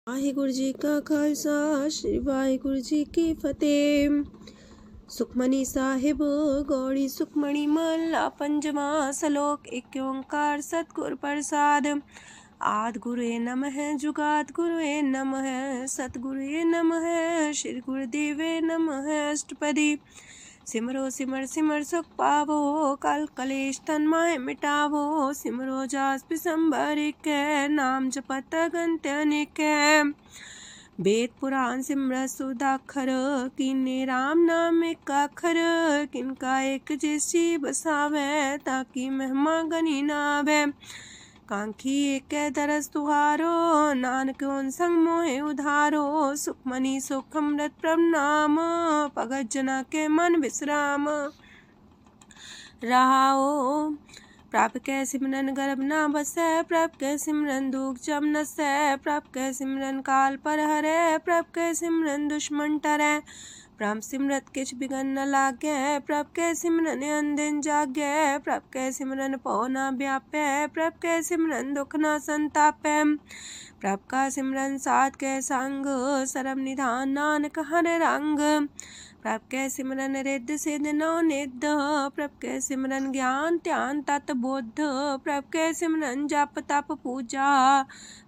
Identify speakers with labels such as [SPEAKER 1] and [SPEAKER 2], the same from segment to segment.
[SPEAKER 1] वाहिगुरु जी का खालसा श्री वाहिगुरु जी की फतेह। सुखमनी साहिब गौड़ी सुखमणी महला पंजवा सलोक। एक ओंकार सतगुर प्रसाद। आद गुरुए नमः जुगाद गुरुए नमः सतगुरुए नमः श्री गुरुदेवे नमः। अष्टपदी सिमरो सिमर सिमर सुख पावो कल कलेश तन माहे मिटावो। सिमरो जास पिसंबर के नाम जपत अगंत अनेक। वेद पुराण सिमरत सुदाखर किन्ने राम नाम एक अखर। किनका एक जैसी बसावे ताकि महिमा गनी नावे। कांखी एक दरस तुहारो नानक उन संग मोहे उधारो। सुखमनी सुख अमृत प्रणाम भगत जना के मन विश्राम। रहाओ प्रभ कै सिमरन गर्भ ना बसै। प्रभ कै सिमरन दुख जम नसै। प्रभ कै सिमरन काल पर हरै। प्रभ कै सिमरन दुश्मन टरै। प्रभ सिमरत किछ बिगन न लागै। प्रभ कै सिमरन अनदिन जागै। प्रभ कै सिमरन पौ ना व्यापै। प्रभ कै सिमरन दुख ना संतापै। प्रभ का सिमरन साध कै संग सरम निधान नानक हर रंग। प्रभ कै सिमरन रिद्ध सिद्ध नौ निध। प्रभ कै सिमरन ज्ञान ध्यान तत बुद्ध। प्रभ कै सिमरन जप तप पूजा।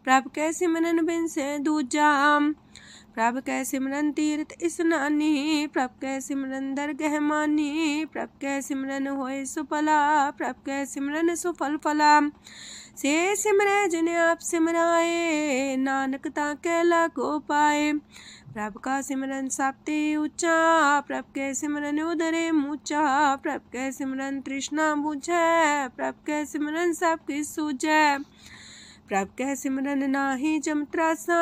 [SPEAKER 1] प्रभ कै सिमरन बिन से दूजा। प्रभ कै सिमरन तीर्थ स्नानी। प्रभ कै सिमरन दरगह मानी। प्रभ कै सिमरन होय सुफला। प्रभ कै सिमरन सुफल फला। से सिमरै जिन आप सिमराए नानक ताके लागो पाए। प्रभ का सिमरन सबते ऊंचा। प्रभ कै सिमरन उदरे मूचा। प्रभ कै सिमरन तृष्णा बुझै। प्रभ कै सिमरन सब किछ सूझै। प्रभ कै सिमरन नाही जम त्रासा।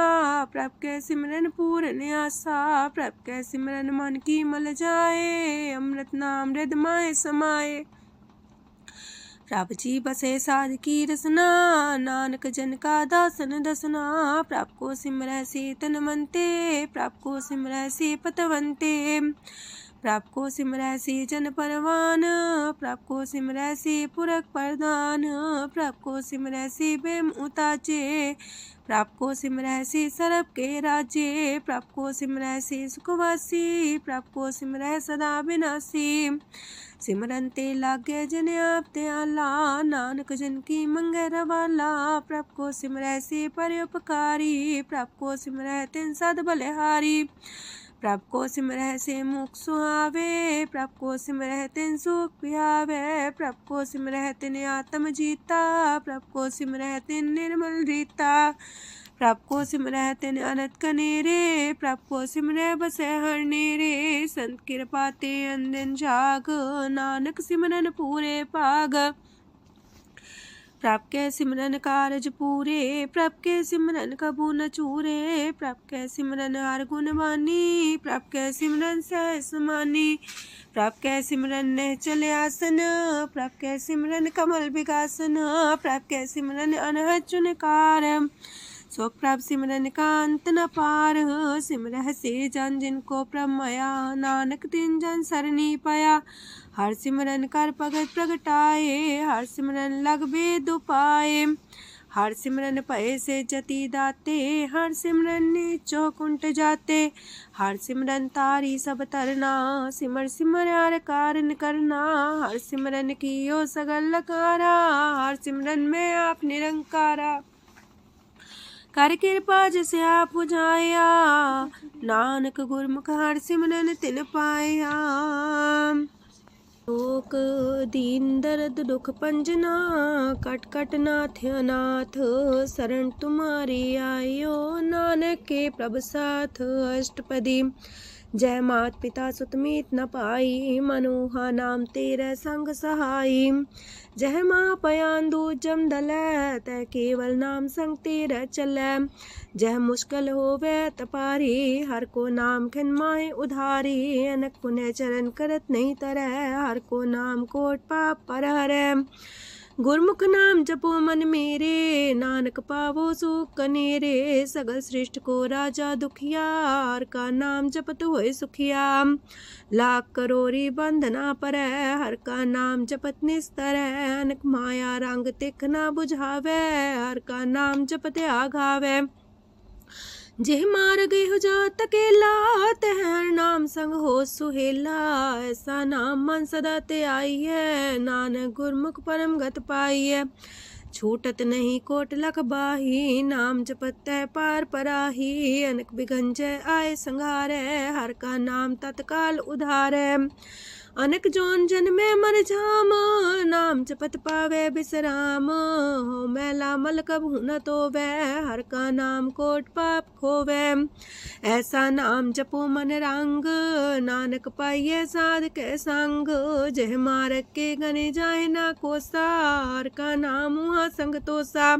[SPEAKER 1] प्रभ कै सिमरन पूर्ण आसा। प्रभ कै सिमरन मन की मल जाए। अमृत नाम हृदय माहे समाए। प्रभ जी बसे साध की रसना नानक जन का दासन दसना। प्रभ को सिमरै से तन मनते। प्रभ को सिमरै से पतवंते। प्रभ को सिमरै से जन परवान। प्रभ को सिमरै से पुरख प्रधान। प्रभ को सिमरै से बेम उताचे। प्रभ को सिमरै से सरब के राजे। प्रभ को सिमरै से सुखवासी। प्रभ को सिमरै सदा विनाशी। सिमरन ते लागे जिन आप दयाला नानक जन की मंगै रवाला। प्रभ को सिमरै से परोपकारी। प्रभ को सिमरै तिन सद बलिहारी। प्रभ को सिमरै से मुख सुहावे। प्रभ को सिमरै तिन सुख पिहावे। प्रभ को सिमरै तिन आत्म जीता। प्रभ को सिमरै तिन निर्मल रीता। प्रभ को सिमरै तिन अनंत कनेरे। प्रभ को सिमरै बसै हर नेरे। संत कृपा ते अनदिन जाग नानक सिमरन पूरे पाग। प्रभ कै सिमरन कारज पूरे। प्रभ कै सिमरन कबू न चूरे। प्रभ कै सिमरन हर गुण वानी। प्रभ कै सिमरन सहस समानी। प्रभ कै सिमरन निश्चल आसन। प्रभ कै सिमरन कमल विगासन। प्रभ कै सिमरन अनहद चुनकार। सो प्रभ सिमरन का अंत न पार। सिमरह से जन जिनको प्रभ माया नानक तिन जन सरनी पाया। हर सिमरन कर भगत प्रगटाए। हर सिमरन लग वेद उपाय। हर सिमरन भय से जति दाते। हर सिमरन नीचो कुंट जाते। हर सिमरन तारी सब तरना। सिमर सिमर हर कारण करना। हर सिमरन कियो सगल लकारा। हर सिमरन में आप निरंकारा। कर कृपा जिसे आप बुझाया। नानक गुरमुख हर सिमरन तिन पाया। लोक दीन दर्द दुख पंजना। कट कट नाथ अनाथ। शरण तुम्हारी आयो नानक के प्रभ साथ। अष्टपदी जय मात पिता सुत मीत न पाई। मनोहा नाम तेरे संग सहाई। जय माँ पयान दूज जम दलै। तै केवल नाम संग तेरे चलै। जह मुश्किल होवे तपारी। हर को नाम खिन माहे उधारी। अनक पुण्य चरण करत नहीं तरह। हर को नाम कोट पाप पर हरै। गुरमुख नाम जपो मन मेरे। नानक पावो सुख कनेरे। सगल सृष्टि को राजा दुखिया। हर का नाम जपत होए सुखिया। लाख करोरी बंधना परै। हर का नाम जपत निस्तर। अनक माया रंग तिख ना बुझावे। हर का नाम जपत आघावे। जेह मार गए हो जात अकेला, तह हर नाम संग हो सुहेला। ऐसा नाम मन सदा ते आई है, नानक गुरमुख परम गत पाई है। छूटत नहीं कोट लख बाही, नाम जपत है पार पराही। अनक बिगंजय आए संघारे, हर का नाम तत्काल उधारे। अनक जोन जन में मर जाम, नाम जपत पावे बिसराम। हो मैला मल कबहु न तोवे, हर का नाम कोट पाप खोवे। ऐसा नाम जपो मन रंग, नानक पाइये साध के संग। जह मारक के गने जाए ना कोसा, हर का नाम हुआ संग तोसा।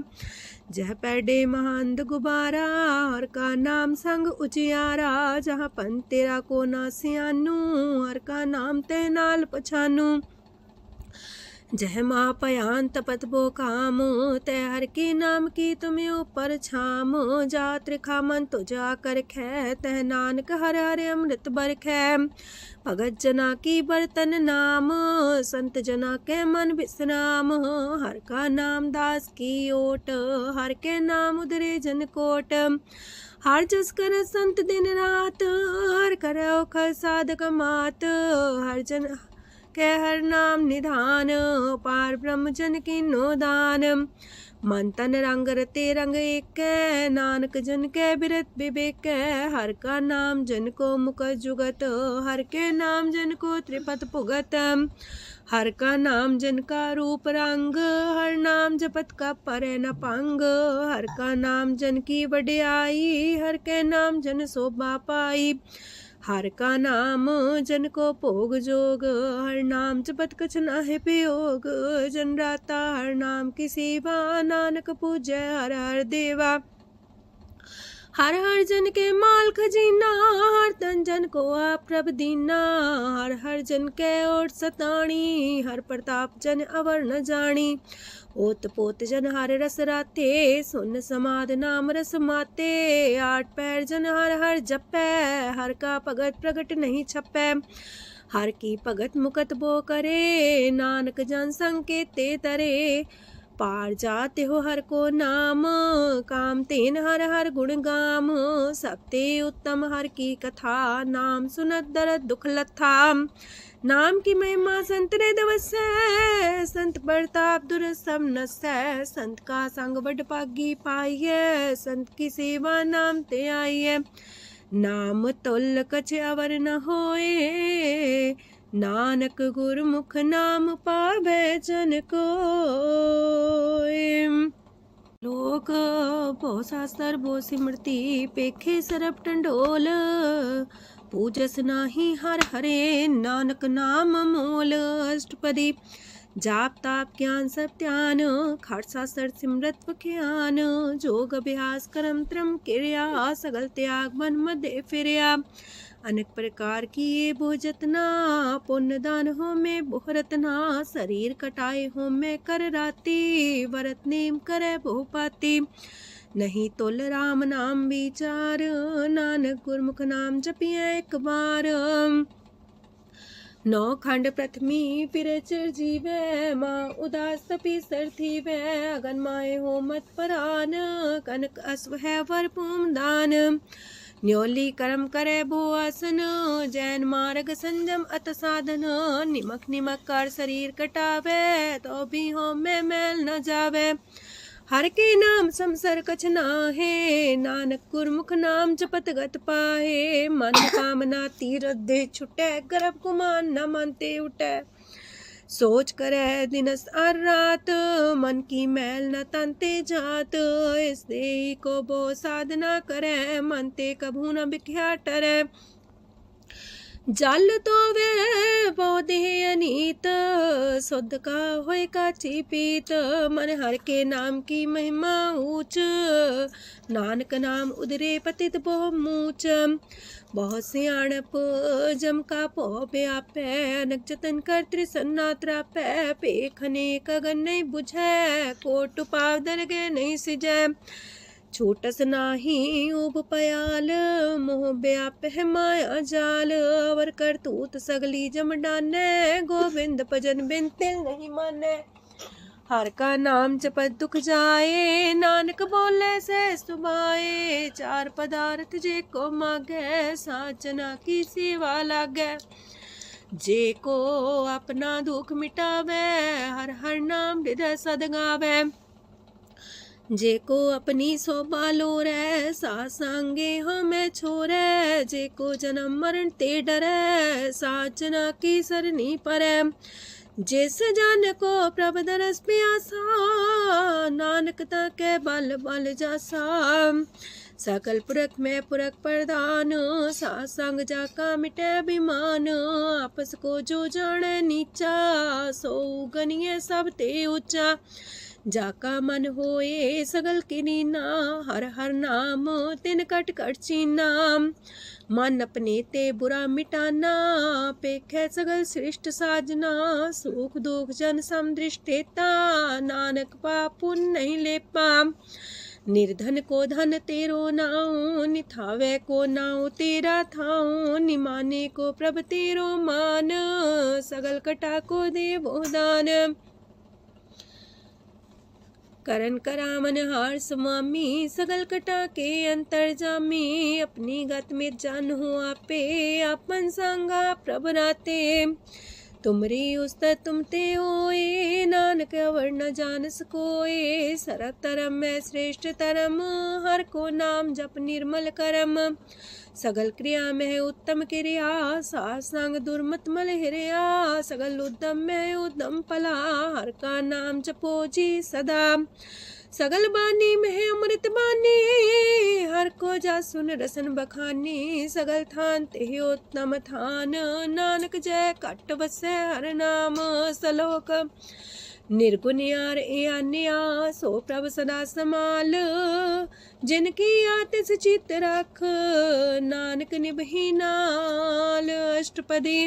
[SPEAKER 1] जह पैडे महांद गुबारा, हर का नाम संग उजियारा। जहाँ पन तेरा को ना सियानू, हर का नाम ते नाल पछानू। जह माँ पयान तपत बो काम, तय हर के नाम की तुम्हें ऊपर छाम। जा त्रिखा मन तो जा कर खे, तह नानक हर हर अमृत बरखै। भगत जना की बर्तन नाम, संत जना के मन विश्राम। हर का नाम दास की ओट, हर के नाम उधरे जन कोट। हर जस कर संत दिन रात, हर करो खर साधक मात। हर जन के हर नाम निधान, पार ब्रह्म जन की नो दान। मन तन रंग रते रंग एक, नानक जन के बिरत विवेक। हर का नाम जन को मुख जुगत, हर के नाम जन को त्रिपत पुगत। हर का नाम जन का रूप रंग, हर नाम जपत का परे न पंग। हर का नाम जन की वड्याई, हर के नाम जन शोभा पाई। हर का नाम जन को भोग जोग, हर नाम जपत कछ नाहि प्रयोग। जन राता हर नाम की सेवा, नानक पूजै हर हर देवा। हर हर जन के माल खजीना, हर तन जन को आप प्रभ दीना। हर हर जन के ओट सताणी, हर प्रताप जन अवर न जानी। ओत पोत जन हर रस राते, सुन समाध नाम रस माते। आठ पैर जन हर हर जपै, हर का भगत प्रगट नहीं छपै। हर की भगत मुकत बो करे, नानक जन संकेते तरे। पार जाते हो हर को नाम, काम तेन हर हर गुण गाम। सबते उत्तम हर की कथा, नाम सुनत दरद दुख लथा। नाम की महिमा संत रे दवसै, संत प्रताप दुर सब नसै। संत का संग बड़ पागी पाइये, संत की सेवा नाम ते आइये। नाम तुल कछ अवर न होए, नानक गुरमुख नाम पावै जन कोय। लोक बहु शास्त्र बहु सिमरती, पेखे सरब टंडोल। पूजस नाही हर हरे, नानक नाम मोल। अष्टपदी जाप ताप ज्ञान सब ध्यान, खालसा सर सिमरत ज्ञान। जोग अभ्यास करम त्रम क्रिया, सगल त्याग मन मध्य फिरिया। अनेक प्रकार की ये बहु जतना, पुण्य दान हो में बहु रतना। शरीर कटाए हो में कर राती, व्रत नेम करे बहु पाती। नहीं तुल राम नाम विचार, नानक गुरमुख नाम जपिए एक बार। नौ खंड प्रथमी फिर चिर जीवै, माँ उदास तपी सर थीवै। अगन माए हो मत परान, कनक अश्व है वर पूम दान। न्योली कर्म करे भो आसन, जैन मार्ग संजम अत साधन। निमक निमक कर शरीर कटावे, तो भी हो में मैल न जावे। हर के नाम समसर कछ नाहे, नानक गुरमुख नाम जपत गत पाहे। मन कामना तीरथ दे छुटै, गर्भ गुमान न मानते उठै। सोच करे दिनस और रात, मन की मैल न तनते जात। इस देही को बो साधना करे, मन ते कभू न बिख्या टरै। जल तो वे बहु देह अनीत, शुद्ध का होय काची पीत। मन हर के नाम की महिमा ऊंच, नानक नाम उदरे पतित बहु मूच। बहुत सियाणप जम का पो व्यापै, अनक जतन कर त्रिसन्ना त्रापै। पेखने कगन नहीं बुझै, कोट पाव दरगे नहीं सिजै। छूटस नाही उब पयाल, मोह व्याप है माया जाल। अवर करतूत सगली जम डानै, गोविंद भजन बिन तिल नहीं मानै। हर का नाम जपत दुख जाए, नानक बोले से सुभाए। चार पदार्थ जे को मागे, साजना की सेवा लागे। जे को अपना दुख मिटावे, हर हर नाम हृदय सद गावे। जे को अपनी शोभा लोरे, सासंगे हमें छोरे। जे को जन्म मरण ते डरे, साजना की सरनी परे। जिस जन को प्रभ दरस प्यासा, नानक ताके बल बल जासा। सकल पुरख में पुरख प्रधान, सासंग जाका मिटे अभिमान। आपस को जो जाने नीचा, सो गनिये सब ते ऊंचा। जाका मन होए सगल किनीना, हर हर नाम तिन कट कट चीना। मन अपने ते बुरा मिटाना, पेखे सगल सृष्ट साजना। सुख दुख जन समदृष्टेता, नानक पाप पुण्य नहीं लेपा। निर्धन को धन तेरो नाऊ, निथावे को नाऊ तेरा थाऊ। निमाने को प्रभ तेरो मान, सगल कटा को देवो दान। करन करामन हार स्वामी, सगल कटा के अंतर जामी। अपनी गत में जान हो आपे, आपन संगा प्रभ राते। तुमरी उस्तत तुम ते होए, नानक अवर न जान सकोए। सरब तरम में श्रेष्ठ तरम, हर को नाम जप निर्मल करम। सगल क्रिया में उत्तम क्रिया, सासंग दुर्मत मल हिरिया। सगल उद्यम में उद्यम फला, हर का नाम जपो जी सदा। सगल बानी में अमृत बानी, हर को जा सुन रसन बखानी। सगल थान ते उत्तम थान, नानक जय कट बसे हर नाम सलोक। निर्गुण यार आन्या, सो प्रभ सदा समाल। जिनकी आतिस चित रख, नानक निभही नाल। अष्टपदी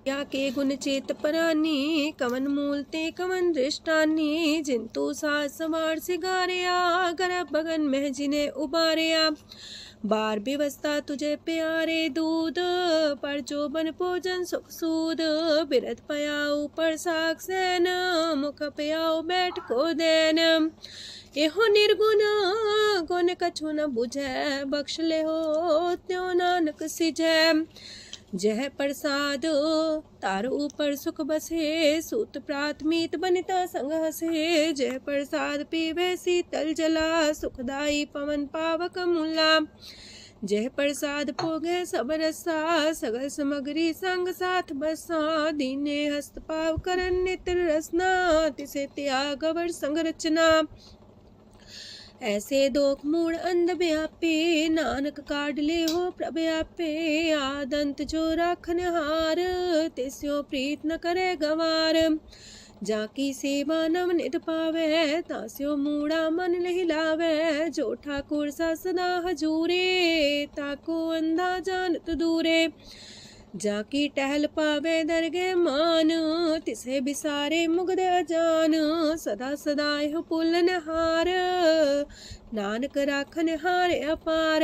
[SPEAKER 1] या के गुण चेत परानी, कवन मूल ते कवन दृष्टानी। जिंतु सास सवार सिगारिया, गर्भ बगन में जिन्हें उबारिया। बार व्यवस्था तुझे प्यारे दूध, पर जो बन भोजन सुख सूद। बिरत पयाऊ पर साग सैन, मुख पयाऊ बैठ को देन। एहो निर्गुण गुण कछु न बुझे, बख्श ले हो त्यों नानक सिझे। जह प्रसाद तार ऊपर सुख बसे, सूत प्रात मीत बनिता संग हसे। जह प्रसाद पीवे शीतल जला, सुखदाई पवन पावक मूला। जह प्रसाद भोगे सब रसा, सगल समग्री संग साथ बसा। दीने हस्त पाव करन नित्र रसना, तिसे त्याग अवर संग रचना। ऐसे दोख मूड अंध व्यापे, नानक काढ़ ले हो प्रभ आपे। आदंत जो राखन हार, तिस्यो प्रीत न करे गवार। जाकी सेवा नव निध पावे, तास्यो मूड़ा मन लहिलावे। जो ठाकुर सा सदा हजूरे, ताको अंधा जानत दूरे। जाकी टहल पावे दरगे मान, तिसे बिसारे मुग्ध अजान। सदा सदा यह पुलन हार, नानक राखन हार अपार।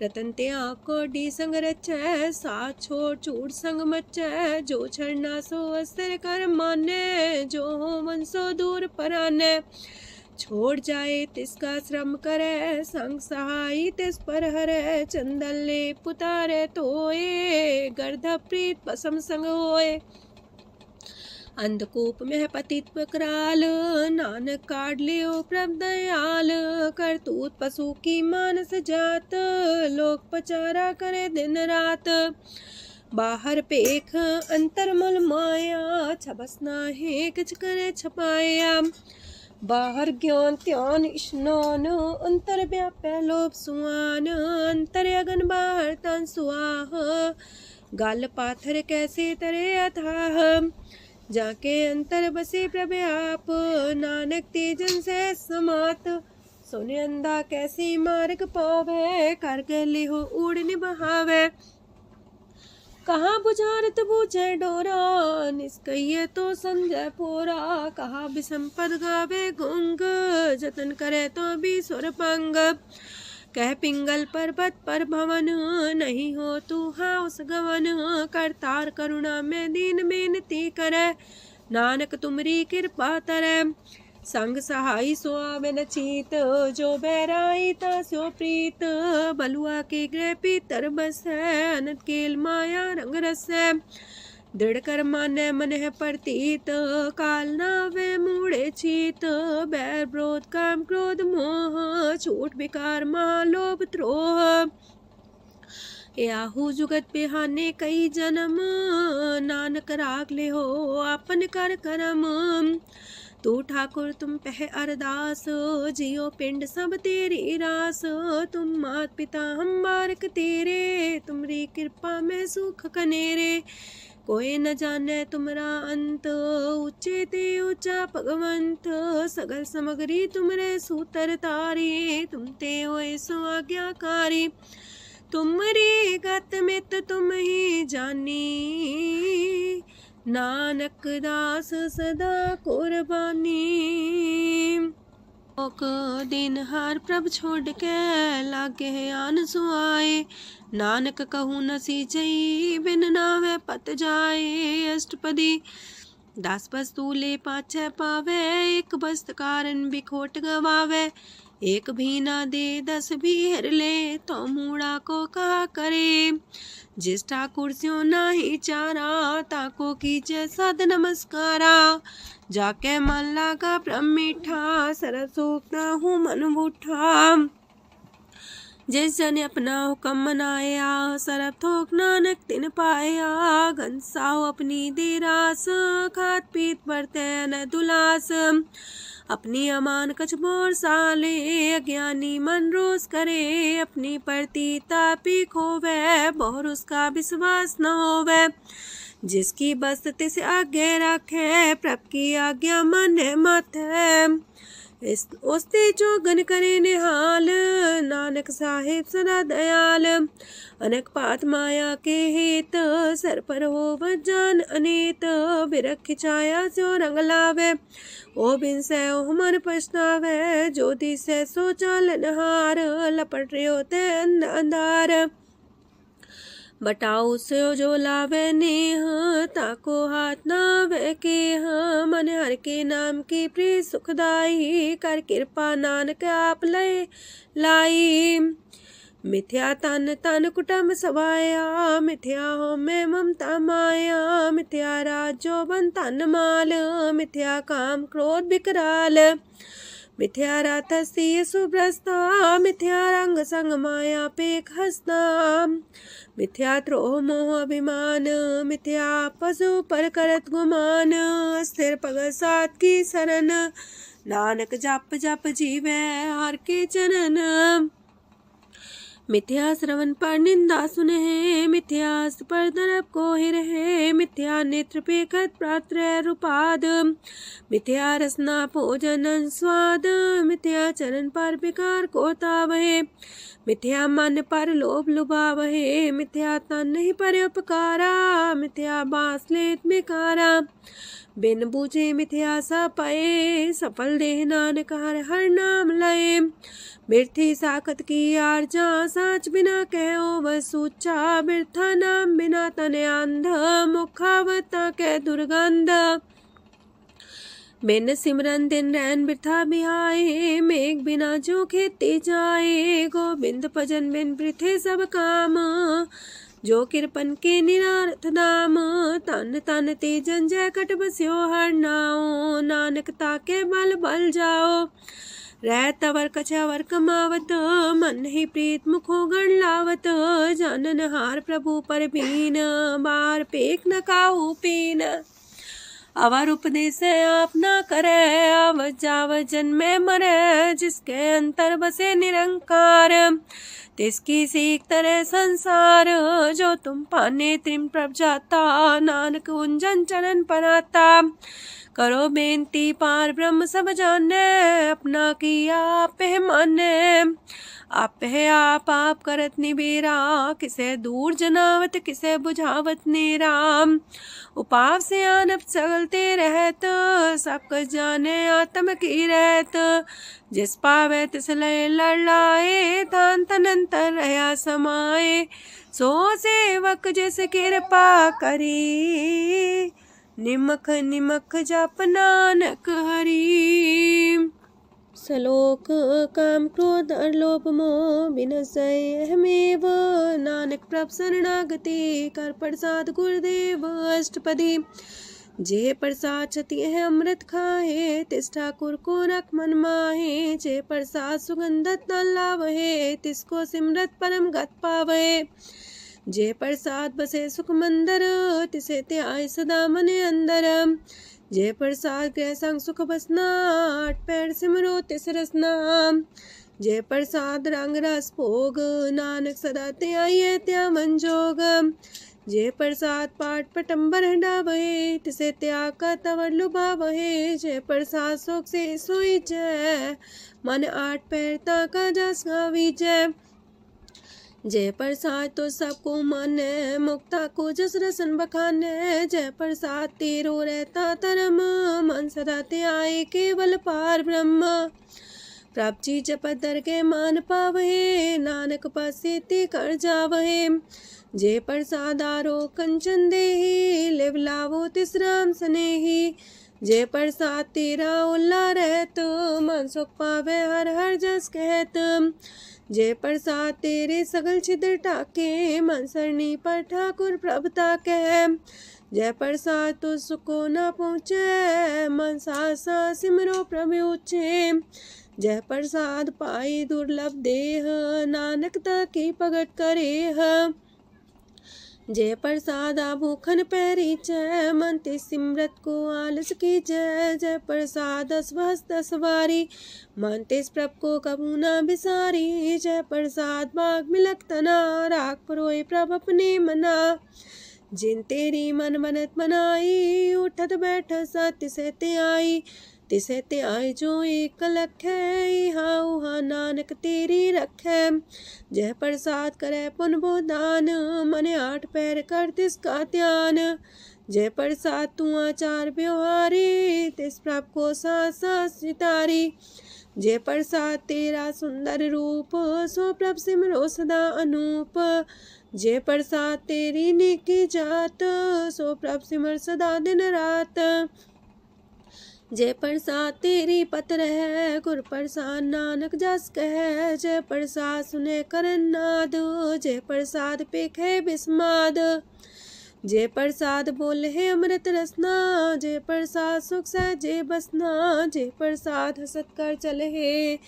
[SPEAKER 1] रतन त्याग कोडी संग रचै, साथ छोड़ चूड़ संग मचै। जो छड़ना सो अस्थिर कर माने, जो हो मन सो दूर पराने। छोड़ जाए तिसका श्रम करे, संग सहाई तिस पर हरे। चंदन ले पुतारे तोए, गर्ध प्रीत पसम संग होए। अंधकूप में पतित कराल, नानक काढ़ लियो प्रभ दयाल। करतूत पशु की मानस जात, लोक पचारा करे दिन रात। बाहर पेख अंतर मुल माया, छबस नाहे किछ करे छपाया। बाहर ज्ञान त्यान स्नान, अंतर व्यापै लोभ सुआन। अंतर अगन बाहर तन सुआह, गल पाथर कैसे तरे अथाह। जाके अंतर बसे प्रभ आप, नानक तेजन से समात। सोने अंधा कैसी मार्ग पावे, कर गले हो उड़ निबहावे। कहाँ बुझारत बूझे डोरा, निष्कइये तो संजय पोरा। कहाँ विसंपद गावे गुंग, जतन करे तो भी सुर पंग। कह पिंगल पर्वत पर भवन, नहीं हो तू हाउस गवन। करतार करुणा में दीन बेनती करे, नानक तुमरी कृपा तरੈ। संग सहाई सो आवे न चीत, जो बैराई तास्यो प्रीत। बलुआ के गृह पीतर बसै, अनंत केल माया रंग रसै। दृढ़ कर मानै मन है प्रतीत, काल नावे मूढ़े चीत। बैर विरोध काम क्रोध मोह, छूट विकार महालोभ द्रोह। याहू जुगत बिहाने कई जन्म, नानक राख ले हो आपन कर करम। तू ठाकुर तुम पह अरदास, जियो पिंड सब तेरी रास। तुम मात पिता हम बारक तेरे, तुमरी कृपा में सुख कनेरे। कोई न जाने तुमरा अंत, ऊंचे ते ऊंचा भगवंत। सगल समगरी तुमरे सूतर तारी, तुम ते होए सो आज्ञाकारी। तुमरी गत मित तुम ही जानी, नानक दास सदा कुर्बानी। ओक दिन हार प्रभ छोड़ के, लागे आन सुआए। नानक कहूँ न सीचई, बिन नावे पत जाए। अष्टपदी दास बस्तु ले पाछे पावे, एक बस्त कारण बिखोट गवावे। एक भी ना दे दस भी हर ले, तो मूड़ा को कहा करे। जिस ठाकुर स्यों नाही चारा, ताको कीजे सद नमस्कारा। जाके मन लागा ब्रह्म मीठा, सरल सूखना हूँ मन बूठा। जिस जन अपना हुक्म मनाया, सरब थोक नानक तिन पाया। घनसाओ अपनी दे रास, खात पीत बरते न दुलास। अपनी अमान कछ मोर साले, अज्ञानी मन रोस करे। अपनी परती तापी खोवे, बहुर उसका विश्वास न होवे। जिसकी बस्त तिस आगे रखे, प्रभ की आज्ञा माने माथे। उसते जोगन करे निहाल, नानक साहिब सदा दयाल। अनक पात माया के हेत, सर पर हो जान अनेत। बिरख छाया सो रंग लावे, ओ बिन से ओ मन पछतावे। ज्योति से सो चालन हार, लपट रहे होते अंधार। बटाऊ से जो लावे नेह, ताको हाथ नावे के। मन हर के नाम की प्रिय सुखदाई, कर कृपा नानक आप लय लाई। मिथ्या तन तन कुटुम सवाया, मिथ्या हो में ममता माया। मिथ्या राजो बन तन माल, मिथ्या काम क्रोध विकराल। मिथ्या रातसी सुभ्रस्ता, मिथ्या रंग संग माया पेख हस्ता। मिथ्या द्रोह मोह अभिमान, मिथ्या पशु पर करत गुमान। स्थिर पग सात की शरण, नानक जप जप जीवे हर के चरण। मिथ्या श्रवण पर निंदा सुने, मिथ्या पर दरब को ही रहे। मिथ्या नेत्र पेखत प्रात्र रूपाद, मिथ्या रसना भोजन स्वाद। मिथ्या चरण पर विकार को तावहे, मिथ्या मन पर लोभ लुभावहे। मिथ्या तन ही पर उपकारा, मिथ्या बास लेत बेकारा। बिन बूझे मिथ्या सा पाए, सफल देह नानक हर हर नाम लय। बिरथी साखत की आरजा, साच बिना कहो वह सूचा। बिरथा नाम बिना तने अंध, मुखावता के दुर्गंध। बिन सिमरन दिन रैन बिरथा बिहाए, मेघ बिना जो खेती जाए। गोविंद भजन बिन बिरथे सब काम, जो किरपन के निरारथ दाम। तन तन ते जंजय कट बस्यो हर नाओ, नानक ताके बल बल जाओ। रह तवर कछवर कमावत, मन ही प्रीत मुखो गण लावत। जानन हार प्रभु पर बीन, बार पेख न काहू पीन। अवर उपदेश आप न करे, आवत जावत जन्मे मरे। जिसके अंतर बसे निरंकार, तिसकी सीख तरह संसार। जो तुम पाने त्रिम प्रभ जाता, नानक उंजन चरण पनाता। करो बेनती पार ब्रह्म सब जाने, अपना किया आप है माने। आप है आप करत निबेरा, किसे दूर जनावत किसे बुझावत नेरा। उपाव से आनप चलते रहत, सब कुछ जाने आत्म की रहत। जिस पावे तिस लय लड़ लाए, थान तनंतर रहा समाए। सो सेवक जिस कृपा करी, निमख निमख जप नानक हरि। सलोक काम क्रोध और लोभ मोह विनशय अहमेव। नानक प्रभ शरणागति कर प्रसाद गुरुदेव अष्टपदी। जे प्रसाद छति है अमृत खाहे तिस ठाकुर को रख मन माहे। जे प्रसाद सुगंधत न लावहे तिसको सिमरत परम गत पावहे। जे प्रसाद बसे सुख मंदर तिसे त्याय सदा मने अंदर। जे प्रसाद गृह संग सुख बसना आठ पैर सिमरो तिस रसना। जे प्रसाद रंग रस भोग नानक सदा त्याये त्या मन जोग। जे प्रसाद पाठ पटम्बर डाबहे तिसे त्याग का तवर लुभावहे। जे प्रसाद शोक से सोई जय मन आठ पैर ताका जस गावी जय। जय प्रसाद तो सबको माने मुक्ता को जस रसन बखाने। जय प्रसाद तेरो रहता धर्म मन सदा त्याए केवल पार ब्रह्म। प्रभ जी जपत दर के मान पावहे नानक पासे ते कर जावहे। जे प्रसाद आरो कंचन देहि लिव लावो तिस राम स्नेही। जे प्रसाद तेरा उल्ला रहत मन सुख पावे हर हर जस कहत। जे प्रसाद तेरे सगल छिद्र टाके मन सरनी पर ठाकुर प्रभुता कह। जय प्रसाद तो सुको न पहुँचे मन सा सिमरो प्रभु ऊँचे। जय प्रसाद पाई दुर्लभ देह नानक ताकी प्रगट करे। जय प्रसाद आभूखन पैरी जय मन ते सिमरत को आलस की जय। जय प्रसाद अस्वस्थ सवारी मन तेस प्रभ को कबू न बिसारी। जय प्रसाद बाग मिलक तना राख परोए प्रभ अपने मना। जिन तेरी मन मनत मनाई उठत बैठत सत्य से ते आई। तिसे ते आई जो एक लख है हाँ उहाँ नानक तेरी रखै। जय प्रसाद करे पुन बोदान मने आठ पैर कर तिसका ध्यान। जय प्रसाद तू आचार व्यवहारी तिस प्रभ को सास सितारी। जय प्रसाद तेरा सुंदर रूप सो प्रभ सिमरो सदा अनूप। जय प्रसाद तेरी नेकी जात सो प्रभ सिमर सदा दिन रात। जय प्रसाद तेरी पत्र है गुर प्रसाद नानक जस कह। जय प्रसाद सुने करन नाद जय प्रसाद पेखे बिस्माद। जय प्रसाद बोले है अमृत रसना जय प्रसाद सुख सहजे बसना। जय प्रसाद हसत कर चले है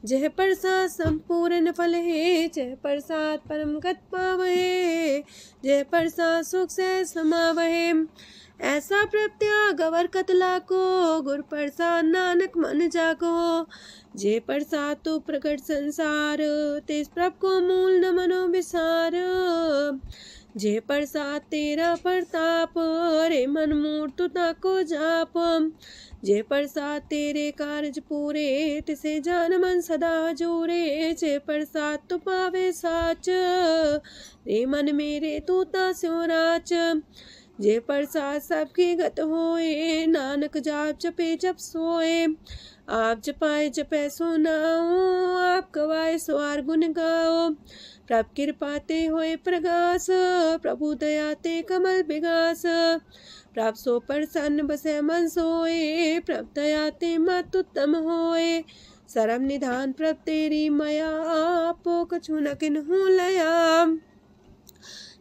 [SPEAKER 1] जय प्रसाद संपूर्ण फल है। जय प्रसाद परम गत पावहे जय प्रसाद सुख से समावहे। ऐसा प्रत्याग अवर कतला को गुर प्रसाद नानक मन जागो। जय प्रसाद तो प्रकट संसार तेज प्रभ को मूल न मनो विसार। जय प्रसाद तेरा प्रताप रे मन मूर्त ताको जाप। जय प्रसाद तेरे कार्य पूरे तिसे जान मन सदा जोरे। जय प्रसाद तो पावे साच रे मन मेरे तू ता स्यो राच। जय प्रसाद सबकी गत होए नानक जाप जपे जप सोए। आप जपाए जपे सो नाओ आप गवाए सवार गुण गाओ। प्रभ कृपा ते होए प्रगास प्रभु दया ते कमल विगास। प्रभ सो प्रसन्न बसे मन सोए प्रभ दया ते मत उत्तम होए। सरम निधान प्रभ तेरी मया आपो कछु न किन्हु लया।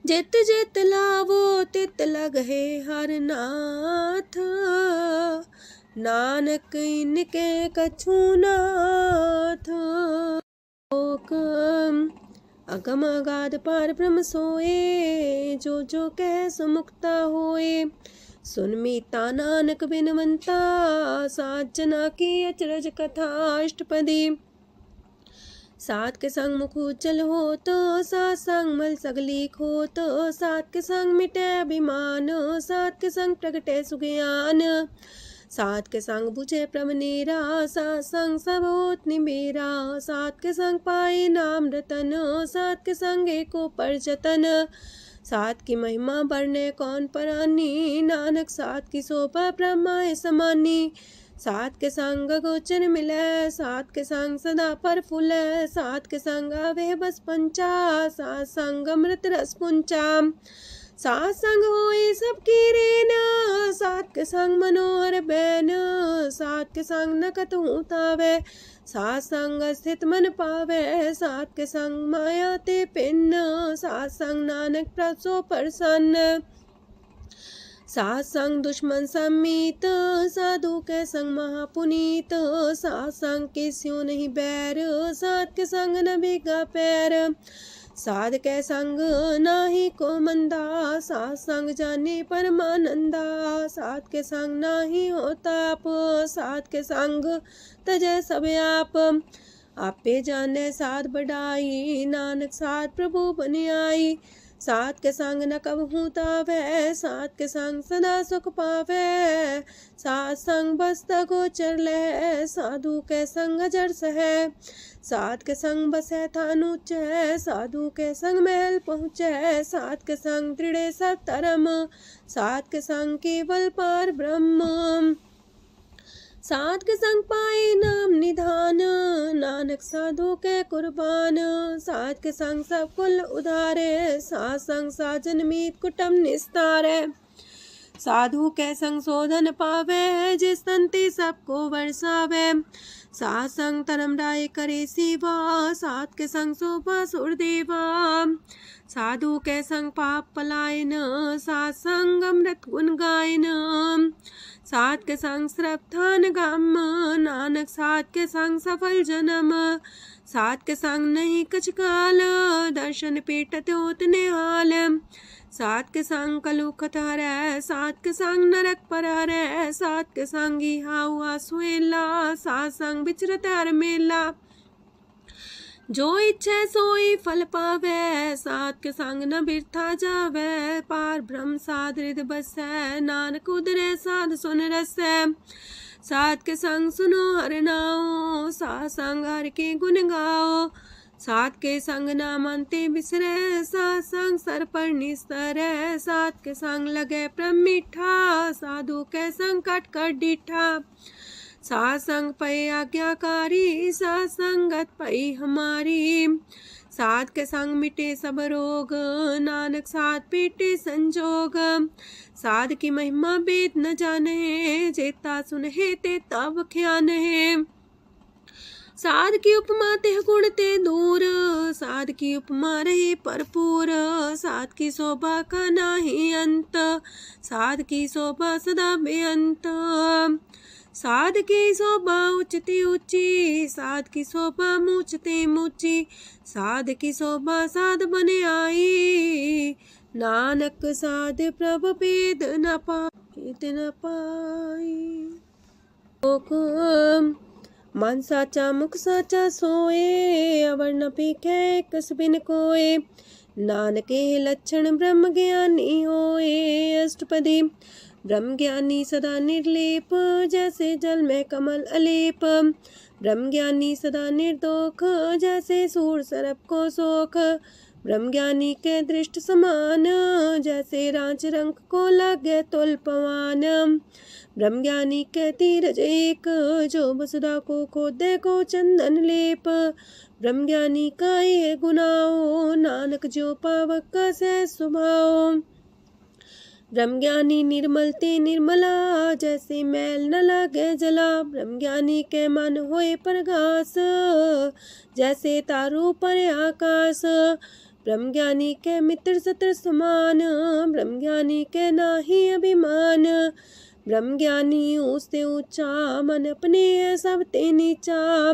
[SPEAKER 1] जित जित लावो तित लगहे हर नाथ नानक इनके कछु नाथ। अगम अगाध पार ब्रह्म सोए जो जो कह सुमुक्ता होए। सुन मीता नानक बिनवंता सात जना की अचरज कथा अष्टपदी। सात के संग मुख उज्जल हो तो सात संग मल सगलीक हो तो। सात के संग मिटे अभिमान सात के संग प्रगटे सुज्ञान। सात के संग बुझे प्रमनेरा सात संग सब होत निमेरा। सात के संग पाए नाम रतन सात के संग एको पर जतन। सात की महिमा बढ़ने कौन परानी नानक सात की शोभा ब्रह्मा समानी। सात के संग गोचर मिले सात के संग सदा पर फूले। सात के संग आवे बस पंचा सात संग अमृत रस पुंचा। सात संग होए सबकी रेन, सात के संग मनोहर बैन, सात के संग न कतहु तावै, सात संग स्थित मन पावै, सात के संग माया ते पिन, सात संग नानक प्रसो प्रसन्न, सात संग दुश्मन समीत, साधु के संग महापुनीत, सात संग किस्यों नहीं बैर, सात के संग न भीगा पैर, साध के संग नाही को मंदा, सात संग जाने परमानंदा, सात के संग नाही हो ताप, सात के संग तजय सब आपे जाने साध बढ़ाई, नानक साध प्रभु बन आई, सात के संग न कबहू तावै, सात के संग सदा सुख पावै, सात संग बसता गोचर लह, साधु के संग अजर सह, सात के संग बसै थान ऊंचै, साधु के संग महल पहुँचै, सात के संग दृढ़ सब धर्म, सात के संग केवल पार ब्रह्म, सात के संग पाए नाम निधान, नानक साधु के कुर्बान, सात के संग सब कुल उधारे, सात संग साजन मीत कुटुम निस्तारे, साधु के संग शोधन पावे, जिस संति सबको वर्षावे, सात संग धर्म राय करे सेवा, सात के संग शोभा सुरदेवा, साधु के संग पाप पलायन, सात संग अमृत गुण गायन, सात के संग श्रद्धान गम, नानक सात के संग सफल जन्म, सात के संग नहीं कछ काल, दर्शन पेटत होत निहाल, सात के संग कलुखत हरै, सात के संग नरक पर हरै, सात के संग इहा हुआ सुहेला, सात संग विचरत हर मेला, जो इच्छा सोई फल पावै, सात के संग न बिरथा जावै, पार ब्रह्म साध हृदय बसै, नानक उदरै साध सुन रसै, सात के संग सुनो हर नाओ, सात संग हर के गुण गाओ, सात के संग ना मानते बिसरै, सात संग सर पर निस्तरै, सात के संग लगे प्रेम मीठा, साधु के संग कट कर डीठा, सात संग पै आज्ञाकारी, सात संगत पै हमारी, सात के संग मिटे सब रोग, नानक सात पीटे संजोग, साध की महिमा वेद न जाने, जेता सुनहे ते तब ख्यान है, साध की उपमा तेह गुण ते दूर, साध की उपमा रहे भरपूर, साध की शोभा का नाही अंत, साध की शोभा सदा बेअंत, साध की शोभा उच्चते ऊंची, साध की शोभा मूचते मूची, साध की शोभा साध बने आई, नानक साध प्रभु भेद न पाई, मन साचा मुख साचा सोए, अवर न पीखे कस बिन कोए, नानके लक्षण ब्रह्म ज्ञानी होए, अष्टपदी ब्रह्म ज्ञानी सदा निर्लेप, जैसे जल में कमल अलेप, ब्रह्म ज्ञानी सदा निर्दोख, जैसे सूर सर्प को सोख, ब्रह्म ज्ञानी के दृष्ट समान, जैसे रांच रंग को लागे तुल पवान, ब्रह्म ज्ञानी के तीरज एक, जो वसुधा को खोदे को चंदन लेप, ब्रह्म ज्ञानी का ये गुनाओ, नानक जो पावक का सह स्वभाव, ब्रह्म ज्ञानी निर्मल ते निर्मला, जैसे मैल न लागे जला, ब्रह्म ज्ञानी के मन होए प्रगास, जैसे तारों पर आकाश, ब्रह्म ज्ञानी के मित्र सत्र समान, ब्रह्म ज्ञानी के नाही अभिमान, ब्रह्म ज्ञानी ऊंचते ऊंचा, मन अपने सब ते नीचा,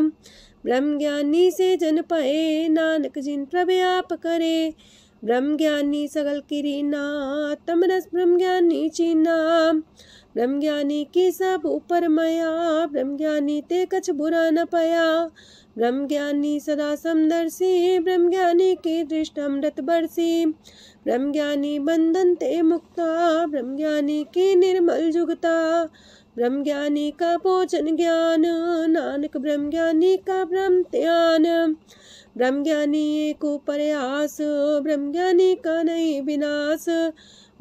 [SPEAKER 1] ब्रह्म ज्ञानी से जन पाए, नानक जिन प्रभु आप करे, ब्रह्म ज्ञानी सगल किरीना, तमरस ब्रह्म ज्ञानी चीना, ब्रह्म ज्ञानी की सब ऊपर माया, ब्रह्म ज्ञानी ते कछ बुरा न पाया, ब्रह्म ज्ञानी सदा समदर्शी, ब्रह्म ज्ञानी की दृष्ट अमृत बरसी, ब्रह्म ज्ञानी बंधन ते मुक्ता, ब्रह्म ज्ञानी की निर्मल जुगता, ब्रह्म ज्ञानी का भोजन ज्ञान, नानक ब्रह्म ज्ञानी का ब्रह्म ध्यान, ब्रह्म ज्ञानी एक प्रयास, ब्रह्म ज्ञानी का नहीं विनाश,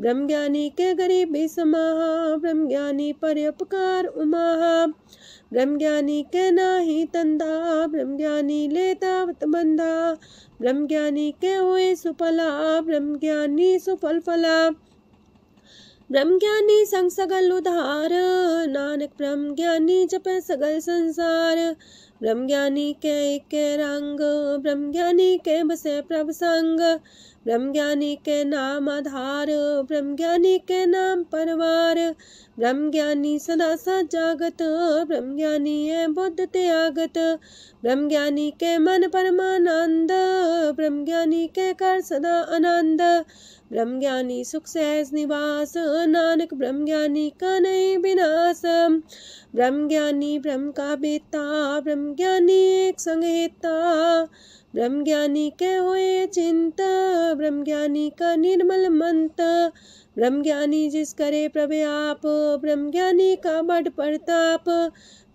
[SPEAKER 1] ब्रह्मज्ञानी के गरीबी समाहा, ब्रह्मज्ञानी परोपकार उमाहा। ब्रह्मज्ञानी के नाही तंदा, ब्रह्मज्ञानी लेतावत बंधा। ब्रह्मज्ञानी के हुए सुफला, ब्रह्मज्ञानी सुफल फला। ब्रह्मज्ञानी संग सगल उधार, नानक ब्रह्मज्ञानी जपे सगल संसार। ब्रह्मज्ञानी के एक रंग, ब्रह्मज्ञानी के बसे प्रभ संग। ब्रह्मज्ञानी के नाम आधार, ब्रह्मज्ञानी के नाम परवार। ब्रह्मज्ञानी सदा सजागत, ब्रह्मज्ञानी है बुद्ध त्यागत। ब्रह्मज्ञानी के मन परमानंद, ब्रह्मज्ञानी के कर सदा आनंद। ब्रह्मज्ञानी सुख सहज निवास, नानक ब्रह्मज्ञानी का नहीं विनाश। ब्रह्मज्ञानी ब्रह्म का बेता, ब्रह्मज्ञानी एक संग हेता। ब्रह्मज्ञानी के हुए चिंता, ब्रह्मज्ञानी का निर्मल मंत। ब्रह्मज्ञानी जिस करे प्रभु ब्रह्मज्ञानी का बड़ प्रताप।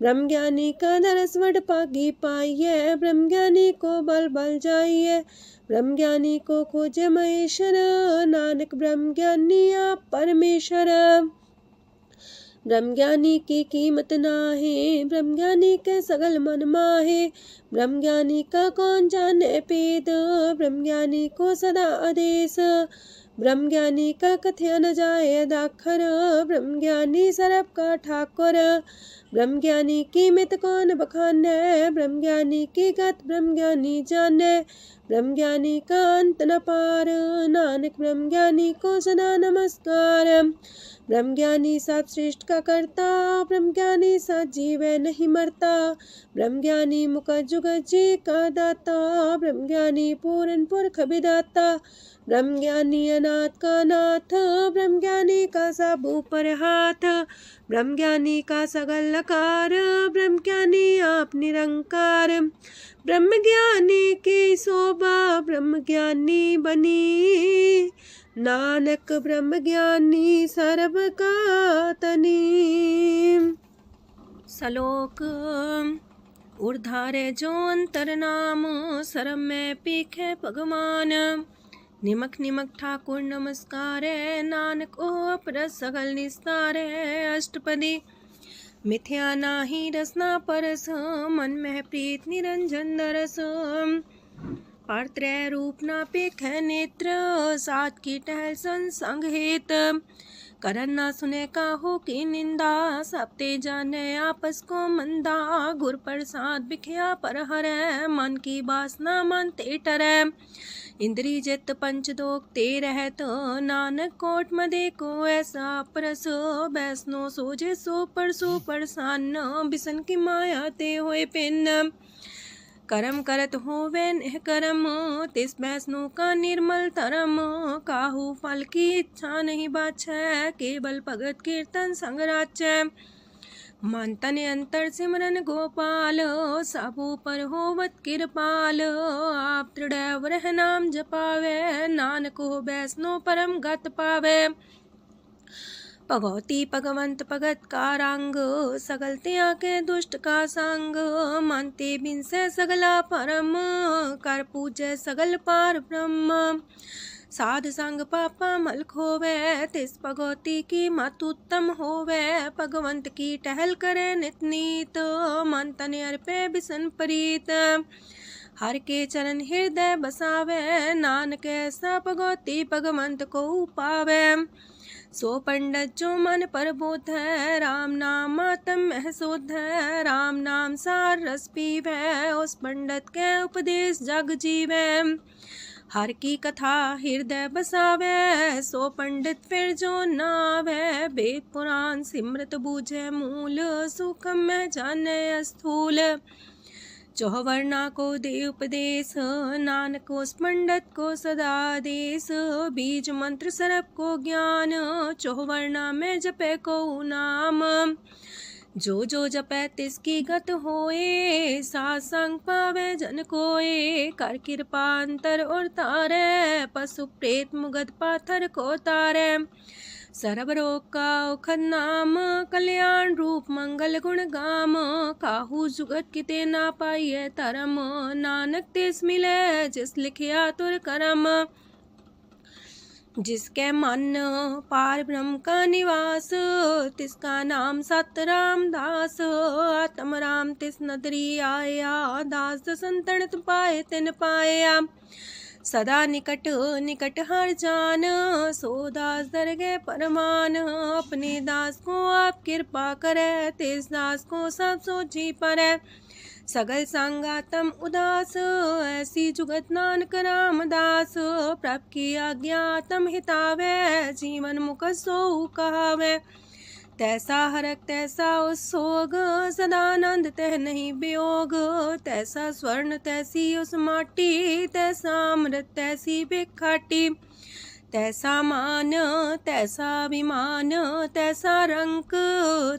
[SPEAKER 1] ब्रह्मज्ञानी का दरस वड पागी पाइये, ब्रह्मज्ञानी को बल बल जाइए। ब्रह्मज्ञानी को खोजे महेश्वर, नानक ब्रह्मज्ञानी आप परमेश्वर। ब्रह्मज्ञानी की कीमत नाहे, ब्रह्मज्ञानी के सगल मन माहे। ब्रह्मज्ञानी का कौन जाने पेद, ब्रह्मज्ञानी को सदा आदेश। ब्रह्मज्ञानी का कथ्य न जाए दाखर, ब्रह्मज्ञानी सरब का ठाकुर। ब्रह्मज्ञानी की मित कौन बखाने, ब्रह्मज्ञानी की गत ब्रह्मज्ञानी जाने। ब्रह्मज्ञानी का अंत न पार, नानक ब्रह्मज्ञानी को सदा नमस्कार। ब्रह्मज्ञानी सब सृष्टि का करता, ब्रह्मज्ञानी सजीव नहीं मरता। ब्रह्मज्ञानी मुख जुग जी का दाता, ब्रह्मज्ञानी पूरन पुरख विदाता। ब्रह्मज्ञानी अनाथ का नाथ, ब्रह्मज्ञानी का सब ऊपर हाथ। ब्रह्मज्ञानी का सगल लकार, ब्रह्मज्ञानी आप निरंकार। ब्रह्मज्ञानी की शोभा ब्रह्मज्ञानी बनी, नानक ब्रह्मज्ञानी सर्व का तनी। श्लोक उर्धारे जो अंतर नाम, सरम में पीखे भगवान। निमक निमक ठाकुर नमस्कार, नानक ओ अपर सगल निस्तार। अष्टपदी मिथ्या नाही रसना परस, मन में प्रीत निरंजन दरस। परत्रय रूप ना पेख नेत्र, सात की टहल संसंग हेत। करन ना सुने काहू की निंदा, सब ते जाने आपस को मंदा। गुर प्रसाद बिखया पर हरै, मन की बासना मन ते टरै। इंद्री जित पंच दोख ते रहत, नानक कोट मदे को ऐसा परस। बैसनो सोजे सो परसान, बिसन की माया ते होए पिन। करम करत होवे नेह करम, तिस बैसनो का निर्मल तरम। काहू फल की इच्छा नहीं बाछै, केवल भगत कीर्तन संग राचै। मन तन अंतर सिमरन गोपाल, सबू पर होवत कृपाल। आप दृढ़ रह नाम जपावे, नानक हो बैसनो परम गत पावे। भगवती भगवंत भगत का रंग, सगल त्याग के दुष्ट का संग। मानते बिन से सगला परम, कर पूजे सगल पार ब्रह्म। साध संग पापा मल खोवे, तिस भगवती की मत उत्तम होवे। भगवंत की टहल करे नित नीत, मन तन अर्पे बिसन प्रीत। हर के चरण हृदय बसावे, नानक ऐसा भगवती भगवंत को पावे। सो पंडित जो मन पर बोध है, राम नाम आत्म में शोध है। राम नाम सार रस पीवे, उस पंडित के उपदेश जग जीवे। हर की कथा हृदय बसावे, सो पंडित फिर जो नावे। वेद पुराण सिमरत बूझे मूल, सुखम में जाने स्थूल। चौवर्णा को दे उपदेश, नानक उस पंडित को सदा देश। बीज मंत्र सरप को ज्ञान, चौवर्णा में जपे को नाम। जो जपे तिसकी गत होए, सात संग पावे जन कोए। कर कृपा अंतर और तारे, पशु प्रेत मुगद पाथर को तारे। सर्व रोग का औखद नाम, कल्याण रूप मंगल गुण गाम। काहू जुगत किते ना पाइये तरम, नानक तिस मिले जिस लिखिया तुर करम। जिसके मन पार ब्रह्म का निवास, तिसका नाम सत रामदास। आत्म राम तिस नदरी आया, दास संतन पाए तिन पाया। सदा निकट निकट हर जान, सो दास दरगे परमान। अपने दास को आप कृपा करे, तिस दास को सब सोची परै। सगल संगातम उदास, ऐसी जुगत नानक रामदास। प्रभ की आज्ञा तम हितावे, जीवन मुख सो कहावे। तैसा हरक तैसा उत्सोग, सदानंद तह नहीं वियोग। तैसा स्वर्ण तैसी उस माटी, तैसा अमृत तैसी भिखाटी। तैसा मान तैसा अभिमान, तैसा रंक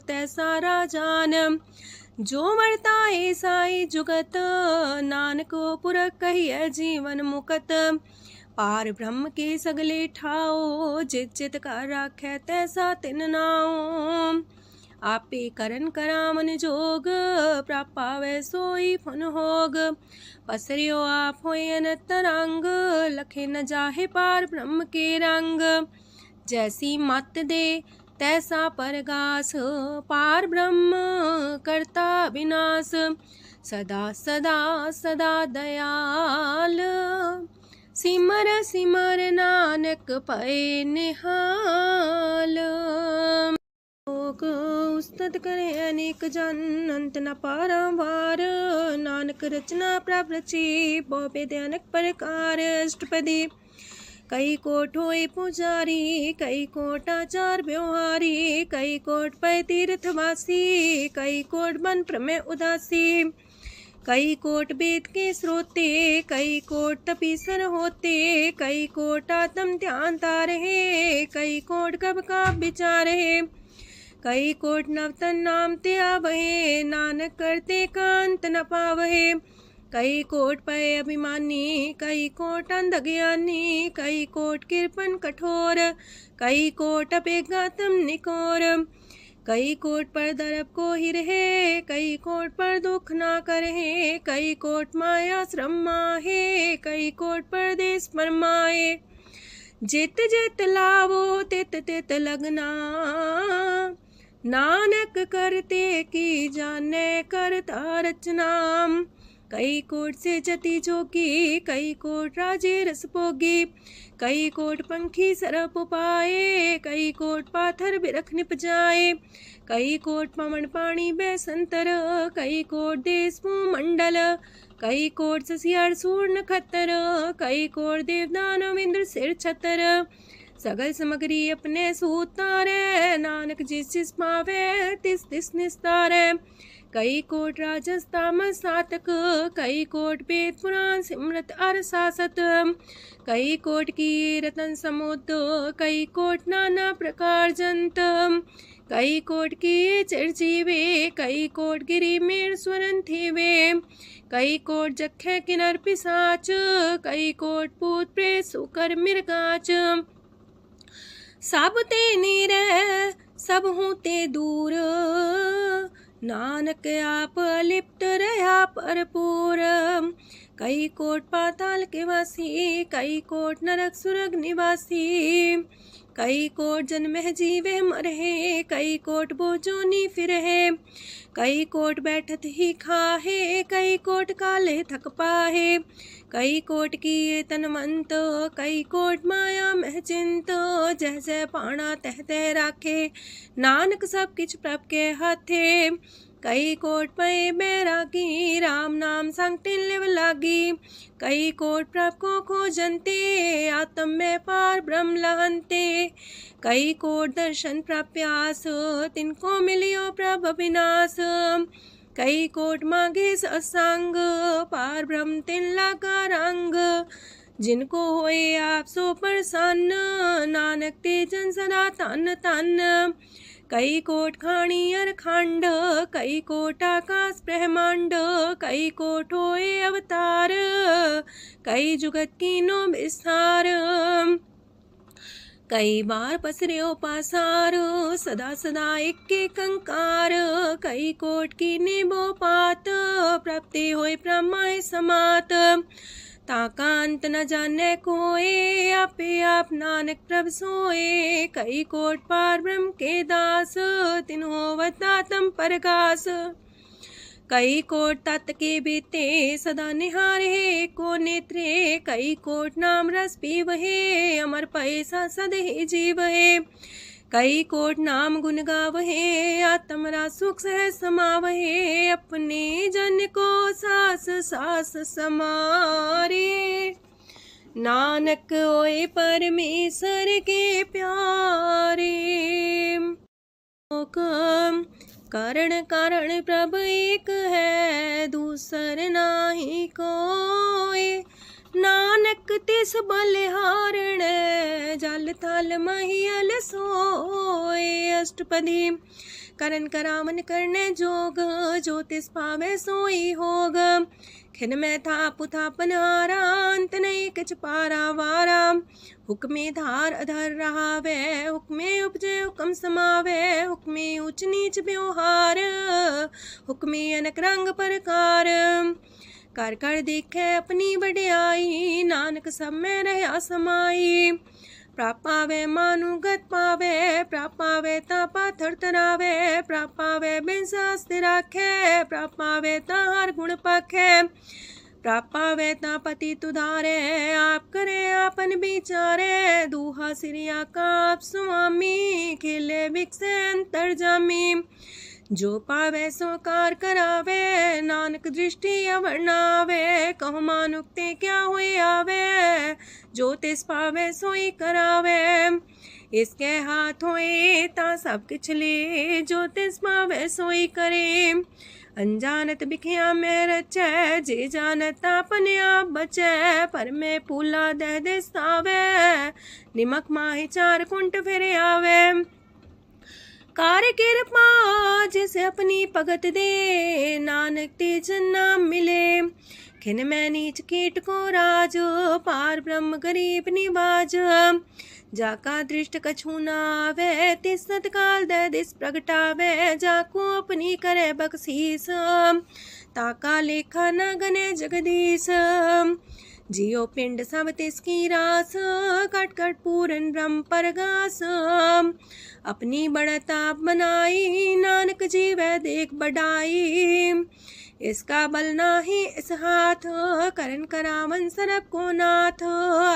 [SPEAKER 1] तैसा राजान। जो वर्ता ऐसाई जुगत, नानक पुरख कहिए जीवन मुकत। पार ब्रह्म के सगले ठाओ, जित जित कर राखै तैसा तिन नाओ। आपे करन करा मन जोग, प्राप पावै सोई फन होग। पसरियो आप होय अनंत रंग, लखे न जाहे पार ब्रह्म के रंग। जैसी मत दे तैसा परगास, पार ब्रह्म करता विनाश। सदा सदा सदा दयाल, सिमर सिमर नानक पए निहाल। लोक उस्तत करे अनेक जन, अंत न पारंवार। नानक रचना प्रभ रची, बहु भेद अनेक प्रकार। अष्टपदी कई कोट होए पुजारी, कई कोट आचार व्यवहारी। कई कोट पै तीर्थवासी, कई कोट बन प्रमेय उदासी। कई कोट वेद के श्रोते, कई कोट तपीसर होते। कई कोट आत्म ध्यान तारे, कई कोट कब का विचारे। कई कोट नवतन नाम ते आवहे, नानक करते कांत न पावहे। कई कोट पय अभिमानी, कई कोट अंधज्ञानी। कई कोट कृपन कठोर, कई कोट अपेगातम निकोर। कई कोट पर दरब को ही रहे, कई कोट पर दुख ना करहे। कई कोट माया श्रम माहे, कई कोट परदेश फरमाए। जित जित लावो तित तित लगना, नानक करते की जाने करता रचना। कई कोट से जति जोगी, कई कोट राजे रस भोगी। कई कोट पंखी सरप पाए, कई कोट पाथर बिरख निप जाए। कई कोट पवन पानी बैसंतर, कई कोट देश मंडल। कई कोट ससियार सूर नखत्तर, कई कोट देवदानव इंद्र सिर छतर। सगल सामग्री अपने सूतारे, नानक जिस जिस पावे तिस तिस निस्तारे। कई कोट राजस तामस सातक, कई कोट वेद पुराण सिमरत अर सासत। कई कोट की रतन समुद्र, कई कोट नाना प्रकार जंत। कई कोट की चिरजीवे, कई कोट गिरी मेर स्वरन थीवे। कई कोट जखे किनर पिसाच, कई कोट पूत प्रेत सुकर मिर्गाच। सब ते नीरे सब हूँ ते दूर, नानक आप अलिप्त रहा भरपूर। कई कोट पाताल के वासी, कई कोट नरक सुरग निवासी। कई कोट जन्म जीवे मरहे, कई कोट बोझोनी फिरहे। कई कोट बैठत ही खाहे, कई कोट काले थक पाहे। कई कोट की तनवंत, कई कोट माया मह चिंत। जह जह पाणा तह तह राखे, नानक सब किछ प्रभ के हाथे। कई कोट पए बैरागी, राम नाम संग तिन लिव लागी। कई कोट प्रभ को खोजंते, आत्म में पार ब्रह्म लहंते। कई कोट दर्शन प्रप्यास, तिनको मिलियो प्रभ अविनाश। कई कोट मांगे सत्संग, पार ब्रह्म तिन लागा रंग। जिनको होए आप सो प्रसन्न, नानक ते जन सदा तन तन। कई कोट खाणी अर खंड, कई कोट आकाश ब्रह्मांड। कई कोट होए अवतार, कई जुगत कीनो विस्तार। कई बार पसर्यो पासार, सदा सदा एक कंकार। कई कोट की निबो पात, प्राप्ति होए प्रमाय समात। ताका अंत न जाने कोय, आपे आप नानक प्रभ सोए। कई कोट पार ब्रह्म के दास, तिन्हो अवतातम परगास। कई कोट तत् के बीते, सदा निहारे को नेत्रे। कई कोट नाम रस पीवहे, अमर पैसा सद ही जीवहे। कई कोट नाम गुण गावहे, आत्मरा सुख सह समावहे। अपने जन को सास सास समारे, नानक ओए परमेश्वर के प्यारे। कारण कारण प्रभ एक है, दूसर नाही कोय। नानक तिस बलिहारण, जल थल महियल सोय। अष्टपदी करन करावन करने जोग, जो तिस पावे सोई होग। खिन में थाप थापन हारा, अंत नहीं किछ पारा वारा। हुक्मे धार अधर रहावे, हुक्मे उपजे हुक्म समावे। हुक्मे ऊंच नीच व्यवहार, हुक्मे अनक रंग प्रकार। कर कर देखे अपनी बड़ाई, नानक सब में रहा समाई। प्रापावे मानुगत पावे, प्रापावे ता पाथर तरावे। प्रापावे बिन शास्त्र राखे, प्रापावे ता हर गुण पाखे। प्रापावे ता पति तुधारे, आप करे आपन विचारे। दूहा सिरिया का आप स्वामी, खिले बिकसे अंतर जामी। जो पावे सो कार करावे, नानक दृष्टि अवर्णावे। कहो मानुक्ते क्या हुए आवे, जो तिस पावे सोई करावे। इसके हाथ होए ता सब किछ ले, जो तिस पावे सोई करे। अनजानत बिखिया में रचे, जे जानत अपने आप बचे। पर में पूला दे दिस्तावे, निमक माही चार कुंट फिर आवे। कार कृपा जिसे अपनी भगत दे, नानक तेज नाम मिले। खिन में नीच कीट को राज, पार ब्रह्म गरीब निवाज। जाका दृष्ट कछु न आवे, तिस सतकाल दे दिस प्रगटावे। जाको अपनी करे बख्शीस, ताका लेखा न गने जगदीश। जियो पिंड सब तिसकी रास, कट कट पूरन ब्रह्म परगास। अपनी बढ़त आप बनाई, नानक जीवै देख बढ़ाई। इसका बल नाही इस हाथ, करन करावन सरब को नाथ।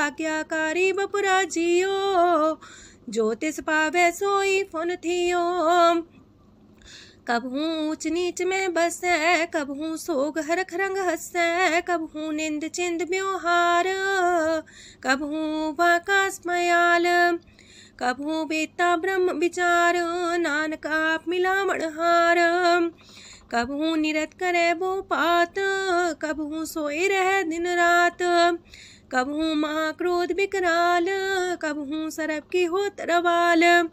[SPEAKER 1] आज्ञाकारी बपुरा जियो, जो तिस पावे सोई फुन थियो। कबहू ऊंच नीच में बसै, कबहू सोग हरख रंग हंसै। कबहू निंद चिंद व्यवहार, कबहू वाकास मयाल। कबहू बेता ब्रह्म विचार, नानक आप मिलावण हार। कबहू निरत करे वो पात, कबहू सोए रह दिन रात। कबहू महाक्रोध विकराल, कबहू सरब की हो तरवाल।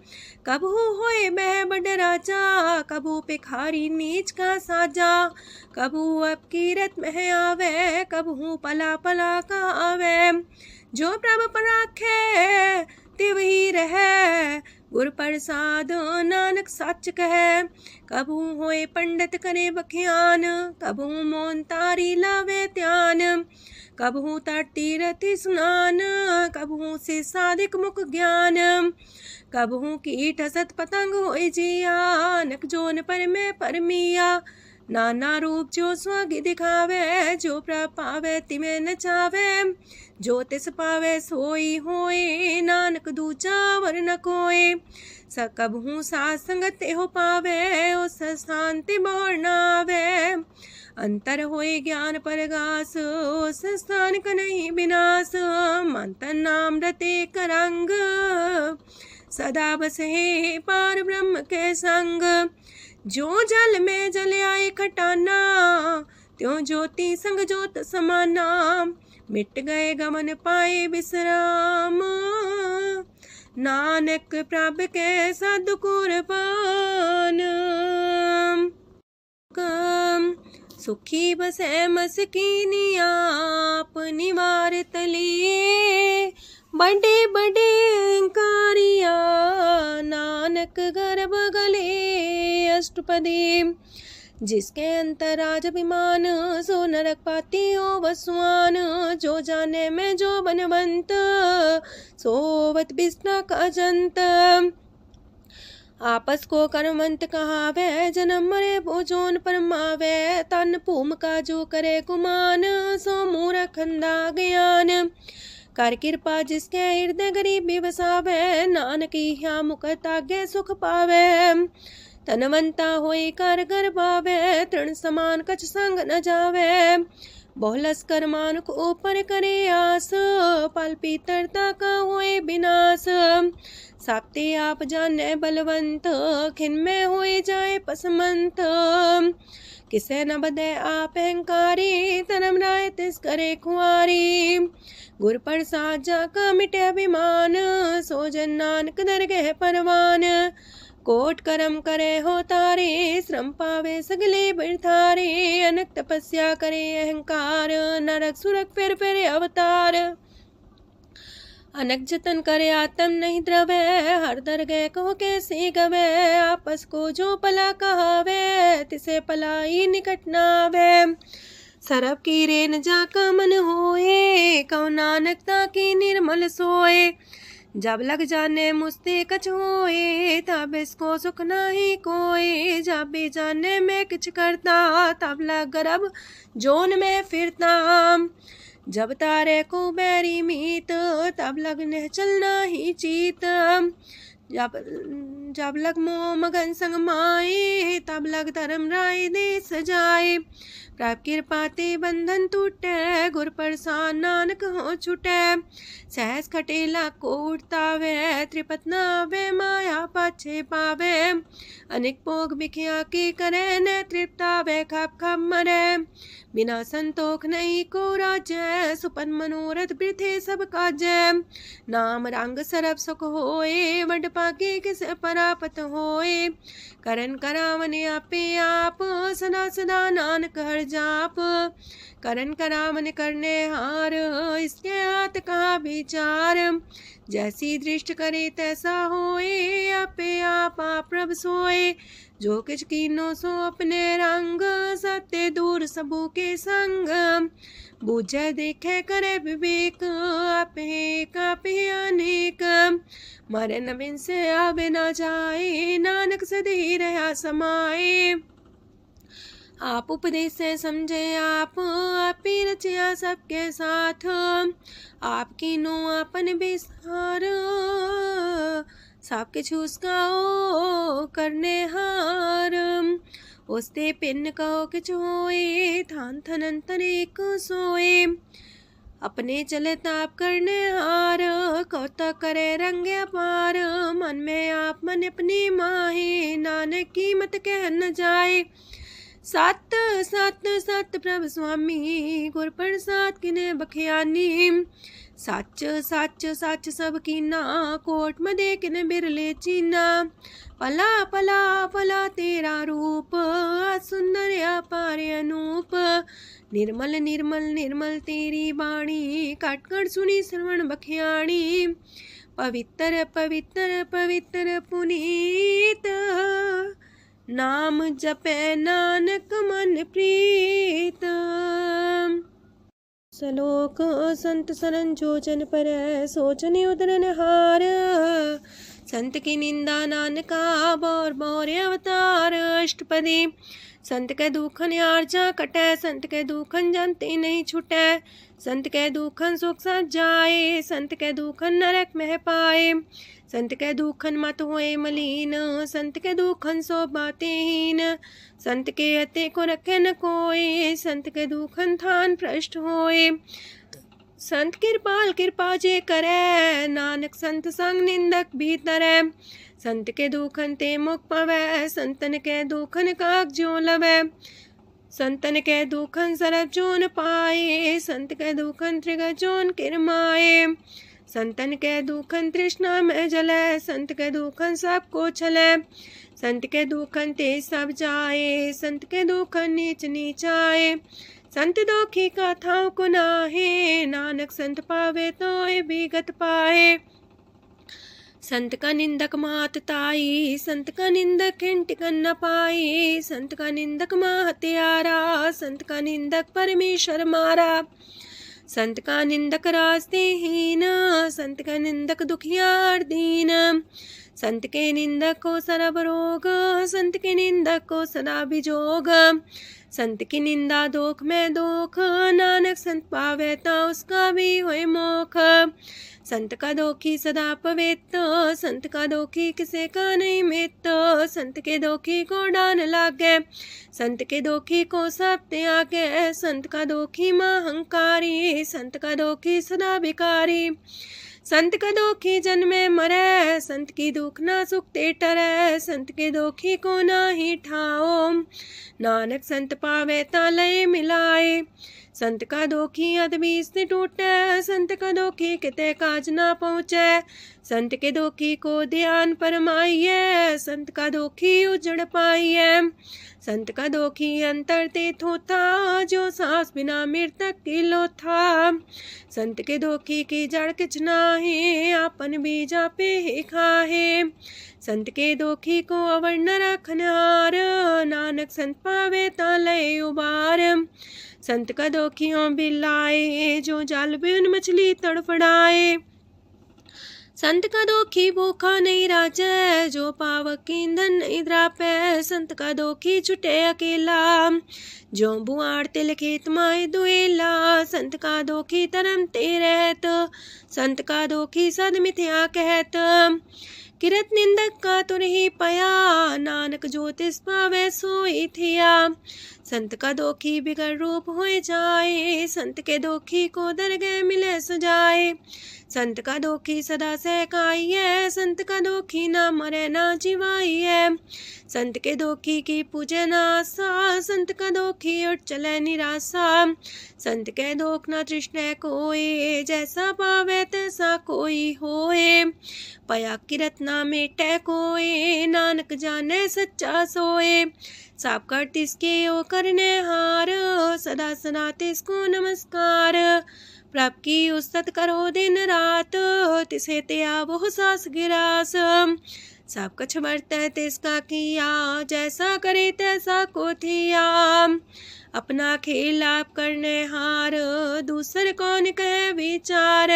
[SPEAKER 1] कबहू होए बह बड़ राजा, कबहू भिखारी नीच का साजा। कबहू अब कीरत में आवे, कबहू पला पला का आवे। जो प्रभ पर राखे तिव ही रहे, गुर प्रसाद नानक सच कहे। कबहू होए पंडित करे बख्यान, कबहू मौन तारी लावे ध्यान। कबहू तट तीरथि स्नान, कबहू से साधिक मुख ज्ञान। कबहू कीट हसत पतंग होए जिया, नक जोन पर में परमिया। नाना रूप जो स्वग दिखावे, जो प्रभ पावे तिमें नचावे। जो तिस पावे सोई होए, नानक दूजा वर न कोय। सकबहू साथ संगत हो पावे, उस शांति बोर नावे। अंतर होए ज्ञान परगास, उस स्थान का नहीं विनाश। मंतन नाम रते करंग, सदा बसे पार ब्रह्म के संग। जो जल में जल आए खटाना, त्यों ज्योति संग ज्योत समाना। मिट गए गमन पाए विश्राम, नानक प्रभ के साधु कुर्बान। सुखी बसे मस्कीनी आप निवार तलिए। बड़े बड़े कारिया नानक गर्भ गले। अष्टपदी जिसके अंतराज अभिमान, सो नरक पाती हो वसुआन। जो जाने में जो बनवंत, सोवत बिस्ना का जंत। आपस को कर्मंत कहावे, जन्म मरे भोजोन परमावे। तन भूम का जो करे गुमान, सो मूर्ख अंधा ज्ञान। कर कृपा जिसके हृदय गरीबी बसावे, नानकी ह्या मुख तागे सुख पावे। तनवंता होई कर गर्भावे, तृण समान कछ संग न जावे। बहुलस कर मानुक ऊपर करे आस, पल पीतरता का होए विनाश। साप्ते आप जाने बलवंत, खिन में होए जाए पसमंत। किसे न बदे आप अहंकारी, धर्म राय तिस करे खुआरी। गुर प्रसाद जाका मिटे अभिमान, सो जन नानक दरगह परवान। कोट करम करे हो तारे, श्रम पावे सगले बिरथारे। अनक तपस्या करे अहंकार, नरक सुरक फिर अवतार। अनक जतन करे आत्म नहीं द्रवे, हर दरगह कहो कैसे गवे। आपस को जो पला कहावे, तिसे पलाई निकट नावे। सरब की रेन जाका मन होए, कहो नानक ताकी निर्मल सोए। जब लग जाने मुस्ते कछ होए, तब इसको सुख नाही कोई। जब भी जाने में किछ करता, तब लग गर्भ जोन में फिरता। जब तारे को बैरी मीत, तब लगने चलना ही चीत। जब लग मोह मगन संग माए, तब लग धर्म राय दे सजाए। प्रभ कृपा ते बंधन टूटे, गुर प्रसाद नानक हो छूटे। सहस खटेला को उठतावे, त्रिपत नावे माया पाछे पावे। अनेक भोग बिखिया की करे, न तृप्तावे खप खप मरे। बिना संतोख नहीं को राजय, सुपन मनोरथ वृथे सब काजय। नाम रंग सरब सुख होए, वड पाके किस परापत होए। करन करावन आपे आप, सदा सदा नानक हर जाप। करन करावन करने हार, इसके हाथ का विचार। जैसी दृष्ट करे तैसा होए, आपे आप प्रभ सोए। जो किछ कीनो सो अपने रंग, सत्य दूर सबू के संग। बूझे देखे करे विवेक, आपे अनेक। मरे न बिन से आवे न जाए, नानक सदी रहा समाए। आप उपदेश से समझे आप ही रचिया सबके साथ। आपकी नो आपन बिसार, सबके छूस गाओ करने हार। उसते पिन कहो किछ होए, थान थनन तनेक सोए। अपने चले ताप करने हार, कौतक करे रंग अपार। मन में आप मन अपनी माहे, नानक की मत कह न जाए। सत सत सत प्रभ स्वामी, गुर प्रसाद किने बखियानी। सच सच सच सब कीना, कोट मदे किने बिरले चीना। पला पला पला तेरा रूप, सुंदर अपार अनूप। निर्मल निर्मल निर्मल तेरी बाणी, काट कर सुनी श्रवण बखियाणी। पवित्र पवित्र पवित्र पुनीत, नाम जपे नानक मन प्रीत। सलोक संत सरन जोजन पर, सोचन उदरन हार। संत की निंदा नानका, बौर बौर अवतार। अष्टपदी संत के दुखन आर्जा कटै, संत के दुखन जानते नहीं छुटै। संत के दुखन सुख सज जाए, संत के दुखन नरक में पाए। संत के दुखन मत होए मलीन, संत के दुखन सो बातें हीन। संत के अते को रखे न कोई, संत के दुखन थान भ्रष्ट होए। संत कृपाल कृपा जे करे, नानक संत संग निंदक भीतरै। संत के दुखन ते मुख पवै, संतन के दुखन काग जो लवै। संतन के दुखन सरब जोन पाए, संत के दुखन त्रिगत जोन किरमाए। संतन के दुखन तृष्णा में जले, संत के दुखन सबको छले। संत के दुखन ते सब जाए, संत के दुखन नीच नीचाए। संत दोखी कथाओं को नाहे, नानक संत पावे तो विगत पाए। संत का निंदक मात ताई, संत का निंदक खिंट कर न पाई। संत का निंदक माँ हत्यारा, संत का निंदक परमेश्वर मारा। संत का निंदक रास्ते हीन, संत का निंदक दुखियार दीन। संत के निंदक को सरब रोग, संत के निंदक को सदा बिजोग। संत की निंदा दोख में दोख, नानक संत पावे ता उसका भी होए मोख। संत का दोखी सदा पवित्र, संत का दोखी किसे का नहीं मित। संत के दोखी को डान लागे, संत के दोखी को सब त्यागे। संत का दोखी महांकारी, संत का दोखी सदा भिकारी। संत का दोखी जन्मे मरे, संत की दुख ना सुख ते टरे। संत के दोखी को ना ही ठाओ, नानक संत पावे ता लय मिलाए। संत का दोखी अदबीस से टूटे, संत का दोखी किते काज ना पहुँचे। संत के दोखी को ध्यान परमाइए, संत का दोखी उजड़ पाइए। संत का दोखी अंतर ते थोथा, जो सांस बिना मृतक की लोथा। संत के दोखी की जड़ किच नाहे, आपन बीजा पे ही खाहे। संत के दोखी को अवर न रखनहार, नानक संत पावे ता लय उबार। संत का दोखियों बिलाए, जो जाल बिन मछली तड़फड़ाए। संत का दोखी भूखा नहीं राजे, जो पावक ईंधन नहीं द्रापे। संत का दोखी छुटे अकेला, जो बुआड़ तिल खेत माए दुएला। संत का दोखी तरम ते रहत, संत का दोखी सद मिथ्या कहत। किरत निंदक का तुर ही पया, नानक जो तिस पावे सोई थिया। संत का दोखी बिगड़ रूप होए जाए, संत के दोखी को दरगह मिले सजाए। संत का दोखी सदा सहकाइए, संत का दोखी ना मरे ना जिवाइए। संत के दोखी की पूजे ना आशा, संत का दोखी उठ चले निराशा। संत के दोख ना तृष्णा कोई, जैसा पावे तैसा कोई होए। पया किरत ना मेटे कोई, नानक जाने सच्चा सोए। साप कर तिसके ओ करने हार, सदा सदा तिसको नमस्कार। प्रभ की उस्तत करो दिन रात, तिसे त्या वो सास गिरास। सब कुछ बरते तिसका किया, जैसा करे तैसा को थिया। अपना खेल आप करने हार, दूसर कौन कहे विचार।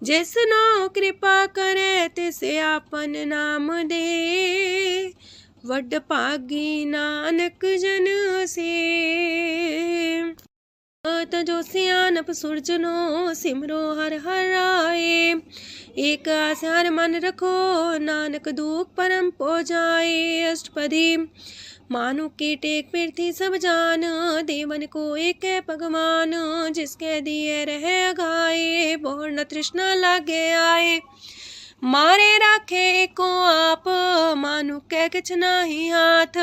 [SPEAKER 1] जिसनो कृपा करे तिसे आपन नाम दे, वड पागी नानक जन से। तजो सियानप सुरजनो, सिमरो हर हर आए। एक आस हर मन रखो, नानक दुख परम पो जाए। अष्टपदी मानु के टेक पृथ्वी सब जान, देवन को एक है भगवान। जिसके दिए रहे अघाए, बोर न तृष्णा लागे आए। मारे राखे को आप, मानु के किछ नाही हाथ।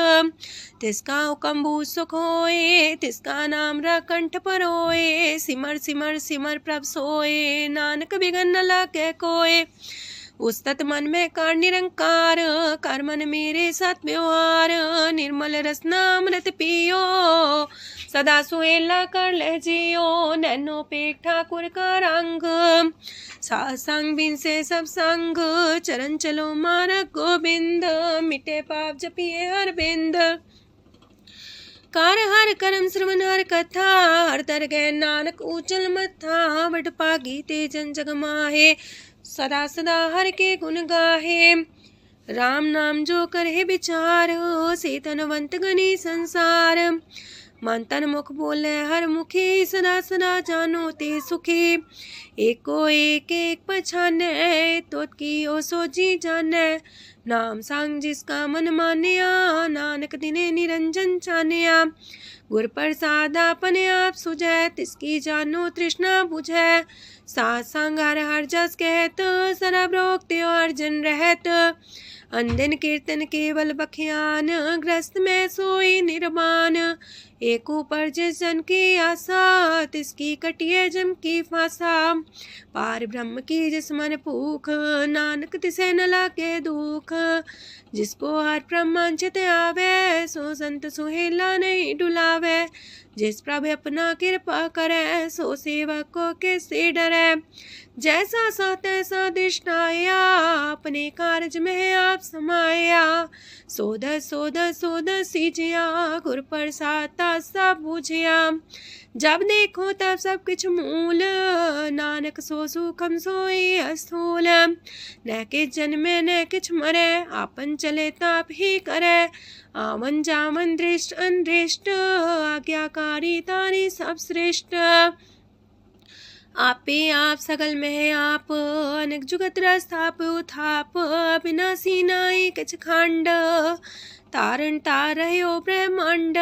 [SPEAKER 1] तिसका हुक्म भू सुख होए, तिसका नाम कंठ पर होए। सिमर सिमर सिमर प्रभ सोए, नानक बिगन न लागे कोय। उस्तत मन में कर निरंकार, कर मन मेरे साथ व्यवहार। निर्मल रसना अमृत पियो, सदा सुहेला कर ले जियो। नैनो पेट ठाकुर का रंग, सासंग बिन से सब संग। चरण चलो मार्ग गोविंद, मिटे पाप जपिए हर बिंद। कार हर करम श्रवण हर कथा, हर तर गए नानक ऊचल मथा। वड पागी ते जन जग माहे, सदा सदा हर के गुण गाहे। राम नाम जो करे विचार, से तनवंत गनी संसार। मन तन मुख बोले हर मुखी, सदा सदा जानो ते सुखी। एको एक एक पछाने, तो की ओ सोची जाने। नाम संग जिसका मन मानिया, नानक दिने निरंजन चानिया। गुर प्रसाद अपने आप सुझै, तिसकी जानो तृष्णा बुझै। सात संग हर हर जस कहत, सरब रोग त्यो अर्जन रहत। अंदिन कीर्तन केवल बख्यान, ग्रस्त में सोई निर्वाण। एक ऊपर जिस जन की आशा, तिसकी कटिए जम की फांसा। पार ब्रह्म की जिस मन भूख, नानक तिसे न लागे दुख। जिसको हर ब्रह्मांचित आवे, सो संत सुहेला नहीं डुलावे। जिस प्रभु अपना कृपा करे, सो सेवक को किससे डरे। जैसा सा तैसा दृष्टाया, अपने कारज में आप समाया। सोध सोध सोध सीजिया, गुर प्रसाद सब बूझिया। जब देखो तब सब कुछ मूल, नानक सो सुखम सोई अस्थूल। न किछ जन्मे न किछ मरे, आपन चले ताप ही करे। आवन जावन दृष्ट अनदृष्ट, आज्ञाकारी तारी सब श्रेष्ठ। आपे आप सगल में आप, अनेक जुगत रस्थाप उथाप। अविनाशी नाई किछ खंड, तारण तार रह्यो ब्रह्मांड।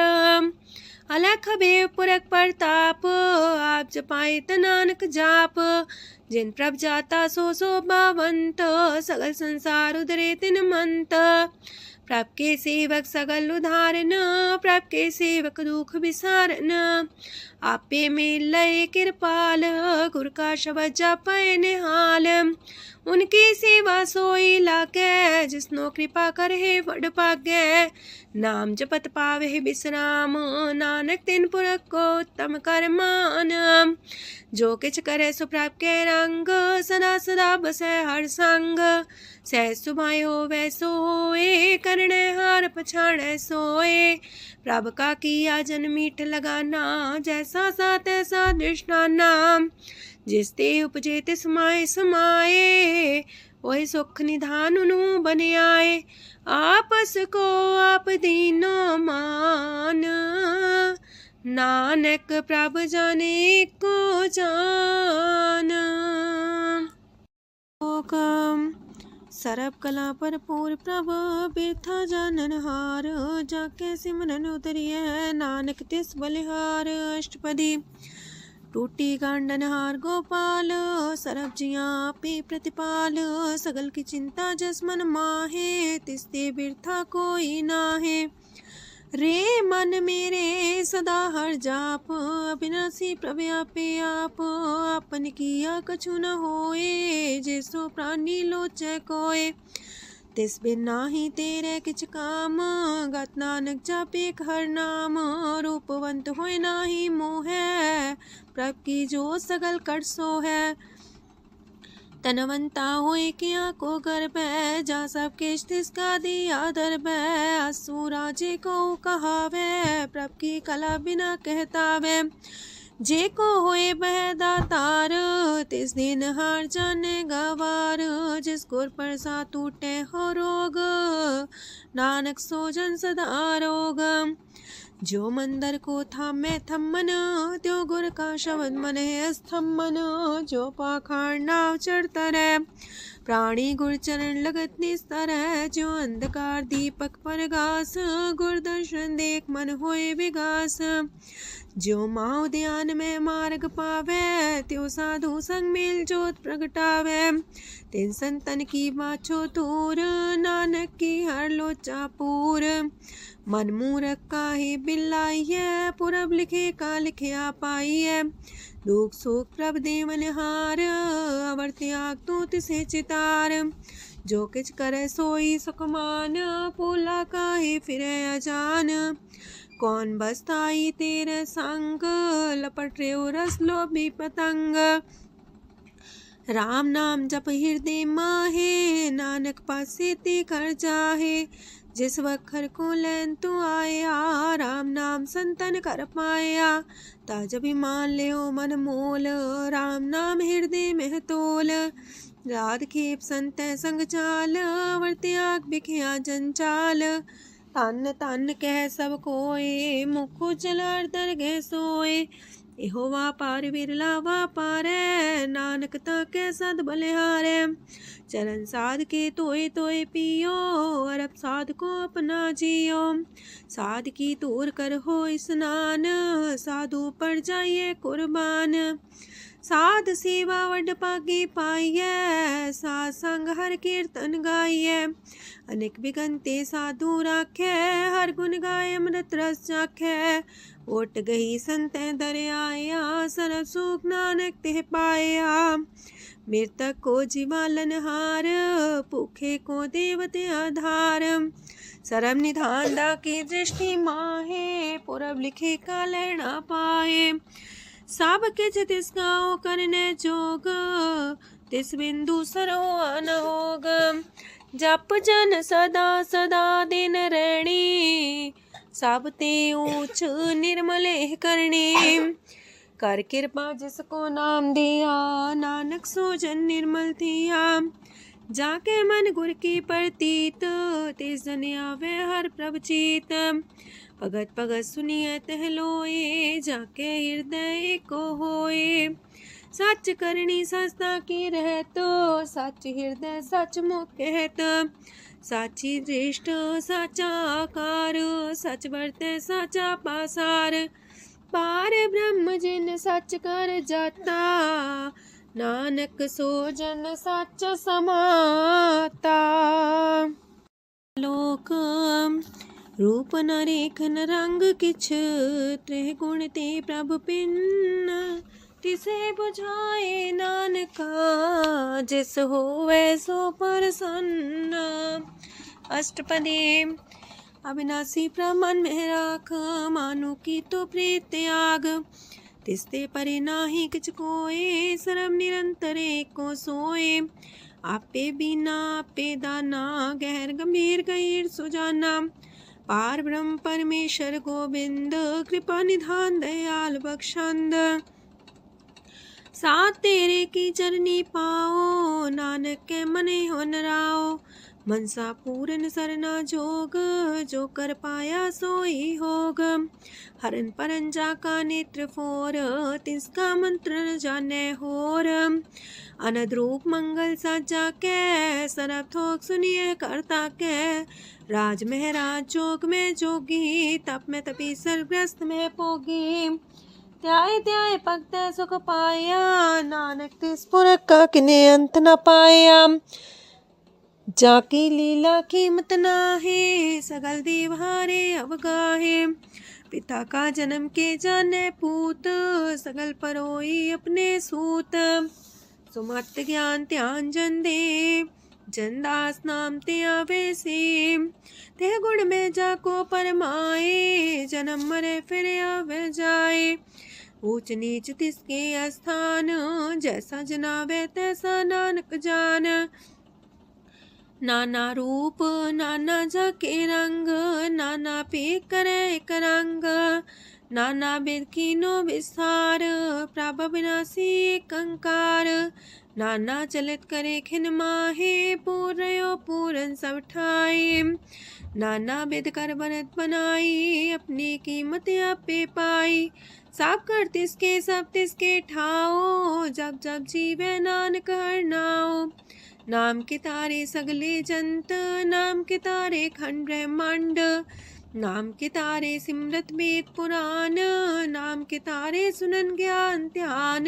[SPEAKER 1] अलख बेव पुरख प्रताप, आप जपाए नानक जाप। जिन प्रभ जाता सो शोभावंत, सगल संसार उधरे तिन मंत। प्रभ के सेवक सगल उधारन, प्रभ के सेवक दुख विसारन। आपे में लय कृपाल, गुर का शब्द जपय निहाल। उनकी सेवा सोई लागे, जिसनो कृपा करे वड पागे। नाम जपत पावे विश्राम, नानक तिन पुरख को उत्तम कर मान। जो किछ करे सो प्रभ के रंग, सदा सदा बसै हर संग। सह सुभाए होवै सो होए, करणे हार पछाड़ै सोए। प्रभ का किया जन मीठ लगाना, जैसा सा तैसा दृष्टाना। जिस ते उपजे तिस माए समाए, ओए सुख निधान उनु बन आए। आपस को आप दीनो मान, नानक प्रभ जाने को जान। सरब कला भरपूर प्रभ, बिरथा जानन हार। जाके सिमरन उतरिए, नानक तिस बलिहार। अष्टपदी। टूटी गांडन हार गोपाल, सरब जिया पे प्रतिपाल। सगल की चिंता जस मन माहे, तिसते बिरथा कोई नाहे। रे मन मेरे सदा हर जाप, अविनाशी प्रभु आपे आप। आपन किया कछु न होए, जैसो प्राणी लोचै कोय। तिस बिन नाही तेरे किछ काम, गत नानक जापे हर नाम। रूपवंत होय नाही मोह, प्रभ की जो सगल कर सो है। तनवंता होए किया को गर्भ, जा सब किश तिसका दिया दर्ब। असु राजे को कहावे, प्रभ की कला बिना कहतावे। जे को होए बह दातार, तिस दिन हार जाने गवार। जिस गुर प्रसाद टूटे हो रोग, नानक सो जन सदा रोग। जो मंदर को थामे थम्मन, त्यो गुर का शब्द मन है स्तम्भन। जो पाखांड नाव चढ़ता रहे, प्राणी गुर चरण लगत निस्तर है। जो अंधकार दीपक पर घास, गुर दर्शन देख मन होए विगास। जो माओ ध्यान में मार्ग पावे, त्यो साधु संग मेल जोत प्रगटावे। तिन संतन की बाछो तूर, नानक की हर लोचा पूर। मन मूरख काहे बिलाइए, पुरब लिखे का लिखिया पाइए। दुख सुख प्रभ देवन हार, अवर त्याग तू तिसे चितार। जो किछ करे सोई सुखमान, पोला काहे फिरे अजान। कौन बसताई तेरे संग, लपट रे रस लोभी पतंग। राम नाम जप हृदय माहे, नानक पासे ते कर जाहे। जिस वखर को लैन तू आया, राम नाम संतन कर पाया। ताज अभिमान ले मन मोल, राम नाम हृदय में तोल। राध खेप संत संग चाल, अवर त्याग बिखिया जंचाल। तन तन कह सब कोय, मुखो चलार दरगह सोए। एहो वापार विरला वापारै, नानक ताके सद बलिहारै। चरण साध के तोय तोय पियो, अरब साध को अपना जियो। साध की तूर कर हो स्नान, साधु पर जाइए कुर्बान। साध सेवा वड पागे पाइए, साध संग हर कीर्तन गाइए। अनेक बिगंते साधु राखे, हर गुण गाय अमृत रस चाखे। ओट गई संत दर आया, सरब सुख नानक तिह पाया। मृतक को जीवालनहार, भूखे को देवते आधार। सरम निधान दा की दृष्टि माहे, पूरब लिखे का लहना पाए। सब किछ तिस गाओ करने जोग, तिस बिंदु सरो अनहोग। जप जन सदा सदा दिन रैणी, सब ते ऊंच निर्मले करणी। कर कृपा जिसको नाम दिया, नानक सो जन निर्मल थिया। जाके मन गुर की प्रतीत, तिस जन आवे हर प्रभ चीत। भगत भगत सुनिए तह लोए, जाके हृदय को होए। सच करनी सस्ता की रहत, सच हृदय सच मुख कहत। साची दृष्ट साचा आकार, सच बरते साचा पासार। पार ब्रह्म जिन सच कर जाता, नानक सो जन सच समाता। लोक रूप न रेखन रंग किछ, त्रिह गुण ते प्रभ पिन्न। तिसे बुझाए नानका, जिस होवे सो प्रसन्न। अष्टपदी। अविनाशी प्रमन में राख, मानो की तो प्रीत त्याग। तिसते परे नाही किछ कोय, सरम निरंतर एको सोए। आपे बिना आपे दाना, गहर गंभीर गहीर सुजाना। पार ब्रह्म परमेश्वर गोविंद, कृपा निधान दयाल बख्शंद। साथ तेरे की चरनी पाओ, नानक के मने हो नराओ। मनसा पूरन सरना जोग, जो कर पाया सोई होग। हरन परन जाका नेत्र फोर, तिसका मंत्र न जाने होर। अनद रूप मंगल साजा के, सरब थोक सुनिए करता के। राज महराज जोग में जोगी, तप में तपी सर्वग्रस्त में पोगी। त्याय त्याय भक्त सुख पाया, नानक तिस पुरख का किने अंत न पाया। जाकी लीला कीमत नाहे, सगल देव हारे अवगाहे। पिता का जन्म के जाने पूत, सगल परोई अपने सूत। सुमत ज्ञान ध्यान जन दे, जनदास नाम ते आवे से। ते गुण में जाको परमाए, जन्म मरे फिर आवे जाए। ऊंच नीच तिसके स्थान, जैसा जनावे तैसा नानक जान। नाना रूप नाना जाके रंग, नाना पे करे एक रंग। नाना बिद कीनो विस्तार, प्रभ विनाशी एक अंकार। नाना चलित करे खिन माहे, पूर्यो पूरन सब ठाए। नाना बिद कर बनत बनाई, अपनी कीमत आपे पाई। सब कर तिसके सब तिसके ठाओ, जब जब जीवे नानक हर नाओ। नाम के तारे सगले जंत, नाम के तारे खंड ब्रह्मांड। नाम के तारे सिमरत वेद पुराण, नाम के तारे सुनन ज्ञान ध्यान।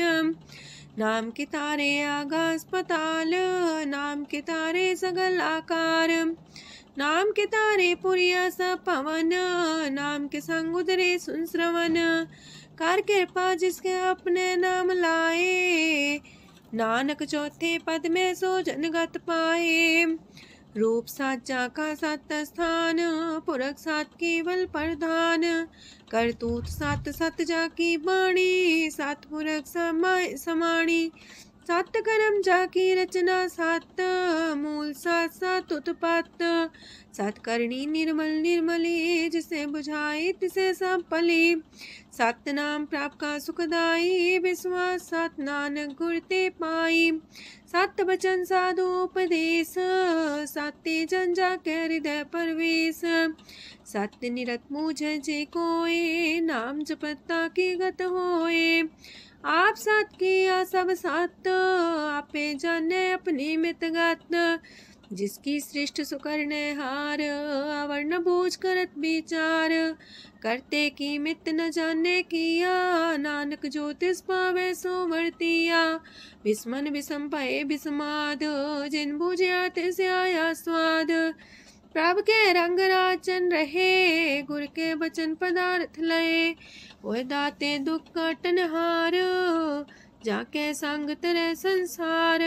[SPEAKER 1] नाम के तारे आकाश पताल, नाम के तारे सगल आकार। नाम के तारे पुरिया सब पवन, नाम के संग उदरे सुन श्रवण। कर कृपा जिसके अपने नाम लाए, नानक चौथे पद में सो जनगत पाए। रूप साचा का सत स्थान, पुरख सात केवल प्रधान। करतूत सत सत जाकी बाणी, सत पुरख समाय समाणी। सत कर्म जाकी रचना सत, मूल सात सात उत्पत्त। सत करणी निर्मल निर्मली, जिसे बुझाई तिसे सब पली। सत नाम प्राप्त का सुखदाई, विश्वास सत नानक गुर ते पाई। सत बचन साधु उपदेश, सत्य जन जाके हृदय परवेश। सत्य निरत मुझे जे कोय, नाम जपता की गत होए। आप सत किया सब सत, आपे जाने अपनी मित गत। जिसकी सृष्टि सुकरने हार, अवर्ण बूझ करत विचार। करते की मित न जाने किया, नानक जो तिस पावे सो वर्तिया। विस्मन विषम भये विस्माद, जिन बुझिया तिस आया स्वाद। प्रभ के रंग राचन रहे, गुर के बचन पदार्थ लये। ओए दाते दुख काटन हार, जाके संग तेरे संसार।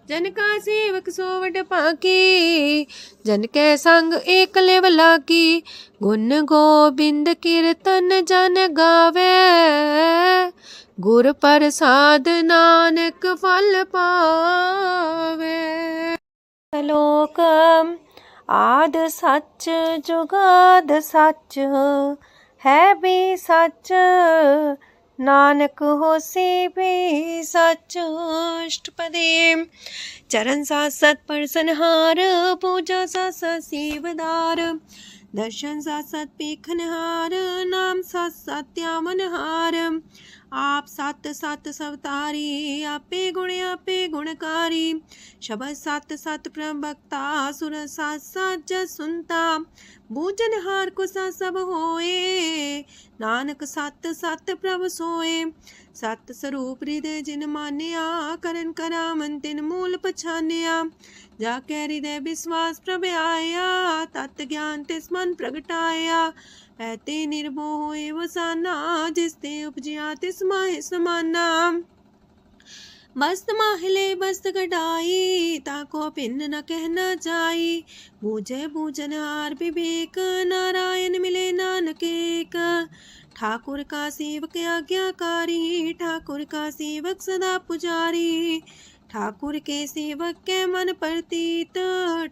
[SPEAKER 1] जन का सेवक सोवट पाकी, जन के संग एक लेवला की। गुण गोबिंद कीर्तन जन गावे, गुर प्रसाद नानक फल पावे। श्लोक आद सच जुगाद सच, है भी सच नानक होसी भी सच। अष्टपदी चरण साथ सत परसनहार, पूजा साथ साथ सेवदार। दर्शन साथ साथ पेखनहार, नाम साथ साथ त्यामनहार। आप सत सत सवतारी, आपे गुणकारी। शबद सत सत प्रवक्ता, सुर साथ साथ जस सुनता। बूझनहार को सा सब होए, नानक सत सत प्रभ सोए। सत स्वरूप हृदय जिन मानिया, करन करा मन तिन मूल पछानिया। जाके हृदय विश्वास प्रभ आया, तत् ज्ञान तिस मन प्रगटाया। पैते निर्भो होए वसाना, जिसते उपजिया तिस माहि समाना। बस्त माहिले बस्त कटाई, ताको भिन्न न कहना जाई। बूझे बूझनहार विवेक, नारायण मिले नानक एक। ठाकुर का सेवक आज्ञाकारी, ठाकुर का सेवक सदा पुजारी। ठाकुर के सेवक के मन प्रतीत,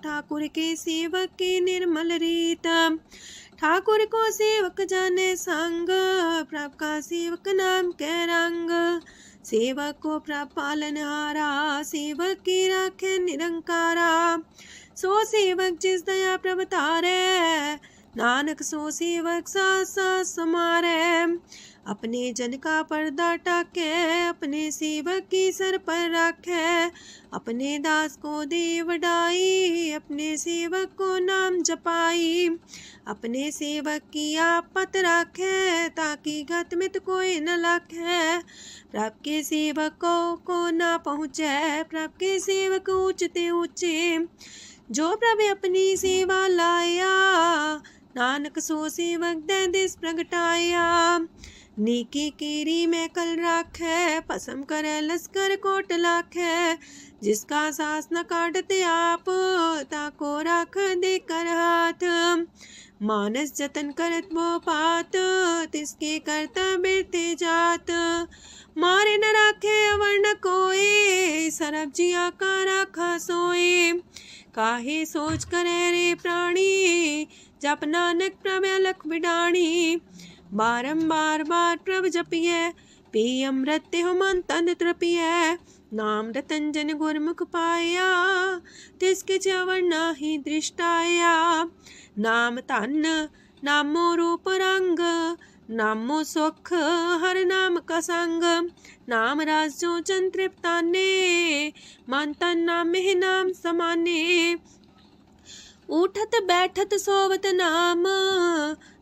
[SPEAKER 1] ठाकुर के सेवक की निर्मल रीत। ठाकुर को सेवक जाने संग, प्रभ का सेवक नाम के रंग। सेवक को प्रभ पालनहारा, सेवक की राखे निरंकारा। सो सेवक जिस दया प्रभ तारे, नानक सो सेवक सा समारे। अपने जन का पर्दा टाके, अपने सेवक की सर पर राखे। अपने दास को दे वडाई, अपने सेवक को नाम जपाई। अपने सेवक की आपत राखे, ताकि गत मित कोई न लाखे। प्रभ के सेवक को ना पहुँचे, प्रभ के सेवक ऊंचते ऊंचे। जो प्रभ अपनी सेवा लाया, नानक सो सेवक दे दिस प्रगटाया। नीकी केरी में कल राखे, पसम करे लश्कर कोट लाखे। जिसका सास न काटते आप, ताको राख दे कर हाथ। मानस जतन करत वो पात, तिसके करता बिरते जात। मारे न राखे अवर न कोए, सरब जिया का राखा सोए। काहे सोच करे रे प्राणी, जप नानक प्रभ अलख बिडाणी। बारंबार बार प्रभ जपिए, पी अमृत हो मन तन तृपिए। नाम रतन जन गुरमुख पाया, तिसके चवर नाही दृष्टाया। नाम धन नामो रूप रंग, नामो सुख हर नाम का संग। नाम राज जो जन तृप्ताने, मन तन नाम में नाम समाने। उठत बैठत सोवत नाम,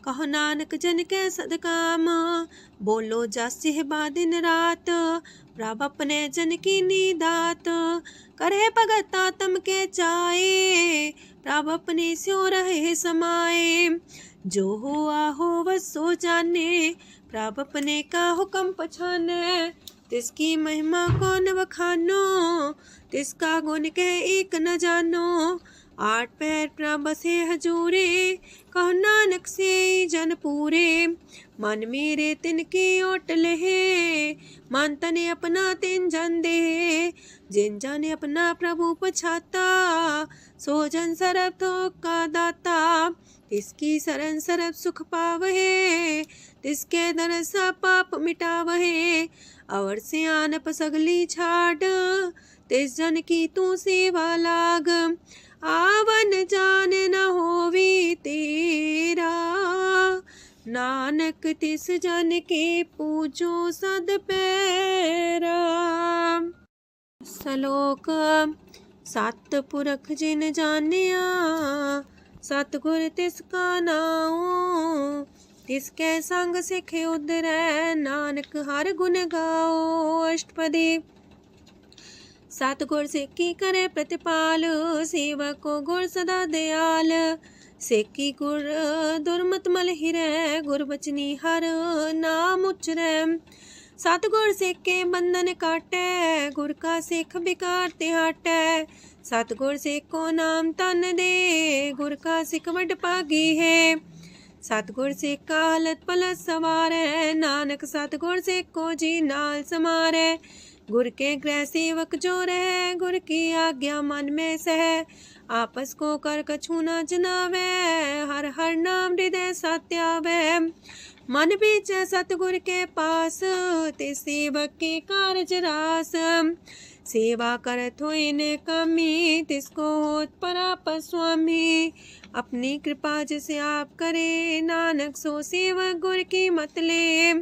[SPEAKER 1] कहो नानक जन के सदकाम। बोलो जस सेहबा दिन रात, प्रभ अपने जन की नीदात। करे भगत आत्म के चाए, प्रभ अपने स्यो रहे समाए। जो हुआ हो बस सो जाने, प्रभ अपने का हुक्म पछाने। तिसकी महिमा कौन बखानो, तिसका गुण कह एक न जानो। आठ पैर प्रभ बसे हजूरे, कहो नानक से जन पूरे। मन मेरे तिनकी ओट लहे, मन तने अपना तिन जन दे। जिन जन अपना प्रभु पछाता, सो जन सरब थोक का दाता। तिसकी शरण सरब सुख पावहे, तिसके दरसा पाप मिटावहे। अवर से आनप सगली छाड़, तिस जन की तू सेवा लाग। आवन जान न होवी तेरा, नानक तिस जन के पूजो सद पैरा। श्लोक सत पुरख जिन जानिया, सतगुर तिसका नाओ। तिसके संग सिखे उदरै, नानक हर गुण गाओ। अष्टपदी सतगुर सिक्की करे प्रतिपाल, सेवक को गुर सदा दयाल। सिक्की गुर दुर्मत मल हिरै, गुर बचनी हर नाम उचरै। सतगुर सिख के बंधन काटै, गुर का सिख बिकार ते हटै। सतगुर सिख को नाम तन दे, गुर का सिख वड भागी है। सतगुर सिख का हलत पलत सवारै, नानक सतगुर सिख को जी नाल समारै। गुर के गृह सेवक जो रहे, गुर की आज्ञा मन में सह। आपस को कर कछु न जनावै, हर हर नाम हृदय सत्यावै। मन बीचै सतगुर के पास, ते सेवक के कारज रास। सेवा करत होए ने कामी, तिसको होत परापर स्वामी। अपनी कृपा जिसे आप करे, नानक सो सेवक गुर की मत ले।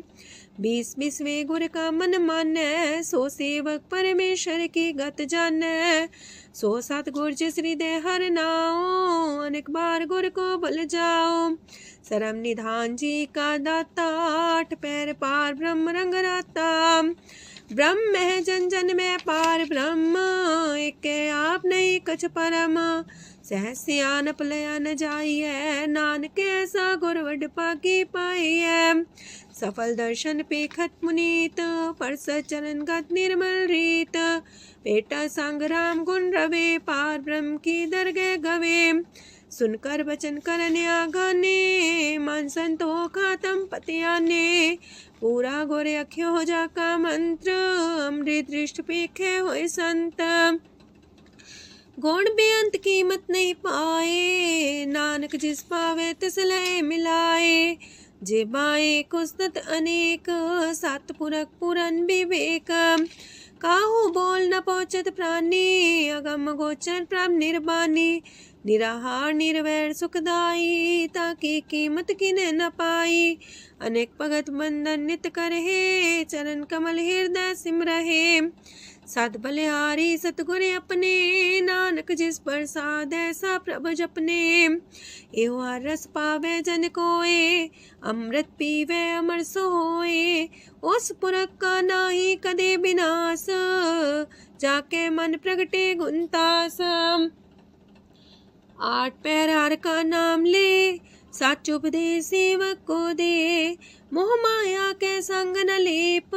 [SPEAKER 1] 20 गुर का मन मानै, सो सेवक परमेश्वर की गत जानै। सो सतगुर जिस हृदय हर नाओ, अनेक बार गुर को बल जाओ। सरम निधान जी का दाता, 8 पैर पार ब्रह्म रंग राता। ब्रह्म है जन जन में पार ब्रह्म, एक आप नहीं कछ परम। सहस सियानप लया न जाइए, नानक ऐसा गुर वड पागी पाइए। सफल दर्शन पेखत मुनीत, परस चरण गत निर्मल रीत। बेटा संग राम गुण रवे, पार ब्रह्म की दरगह गवे। सुनकर वचन करन आगाने, मन संतोष खातम पतियाने। पूरा गोरे अख्यो हो जाका मंत्र, अमृत दृष्ट पेखे होए संत। गुण बेअंत कीमत नहीं पाए, नानक जिस पावे तिस लय मिलाए। जे बाए कुस्तत अनेक, सतपुरख पुरन विवेक। काहू बोल न पहुँचत प्राणी, अगम गोचर प्रभ निर्वाणी। निराहार निर्वैर सुखदाई, ताकि कीमत किने न पाई। अनेक भगत बंधन नित करहे, चरण कमल हृदय सिमरहे। सत बलिहारी सतगुर अपने, नानक जिस प्रसाद ऐसा प्रभ जपने। एहो हर रस पावे जन कोय, अमृत पीवे अमर सोए। उस पुरख का नाही कदे विनाश, जाके मन प्रगटे गुणतास। 8 पैर हर का नाम ले, सच उपदेश सेवक को दे। मोह माया के संग न लेप,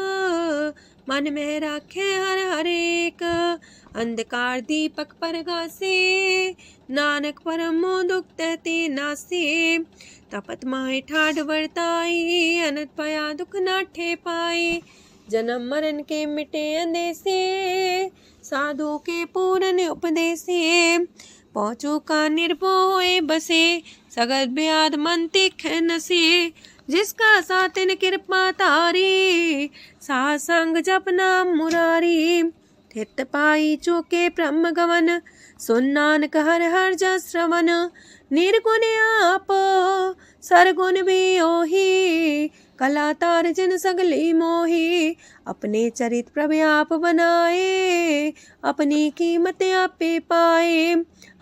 [SPEAKER 1] मन में राखे हर हर एक। अंधकार दीपक परगासे, नानक परम मोह दुख तहते नासे। तपत माहे ठाढ़ वर्ताई, अनंत पया दुख नाठे पाए। जन्म मरण के मिटे अंदेसे, साधु के पूरन उपदेसे। पहुँचो का निर्भय होए बसे, सगत ब्याद मन तीखे नसे। जिसका सातिन कृपा तारी, साध संग जप नाम मुरारी। थित पाई चूके ब्रह्म गवन, सुन नानक हर हर जस श्रवण। निर्गुण आप सरगुण भी ओही, कला तार जिन सगली मोही। अपने चरित प्रभु आप बनाए, अपनी कीमत आपे पाए।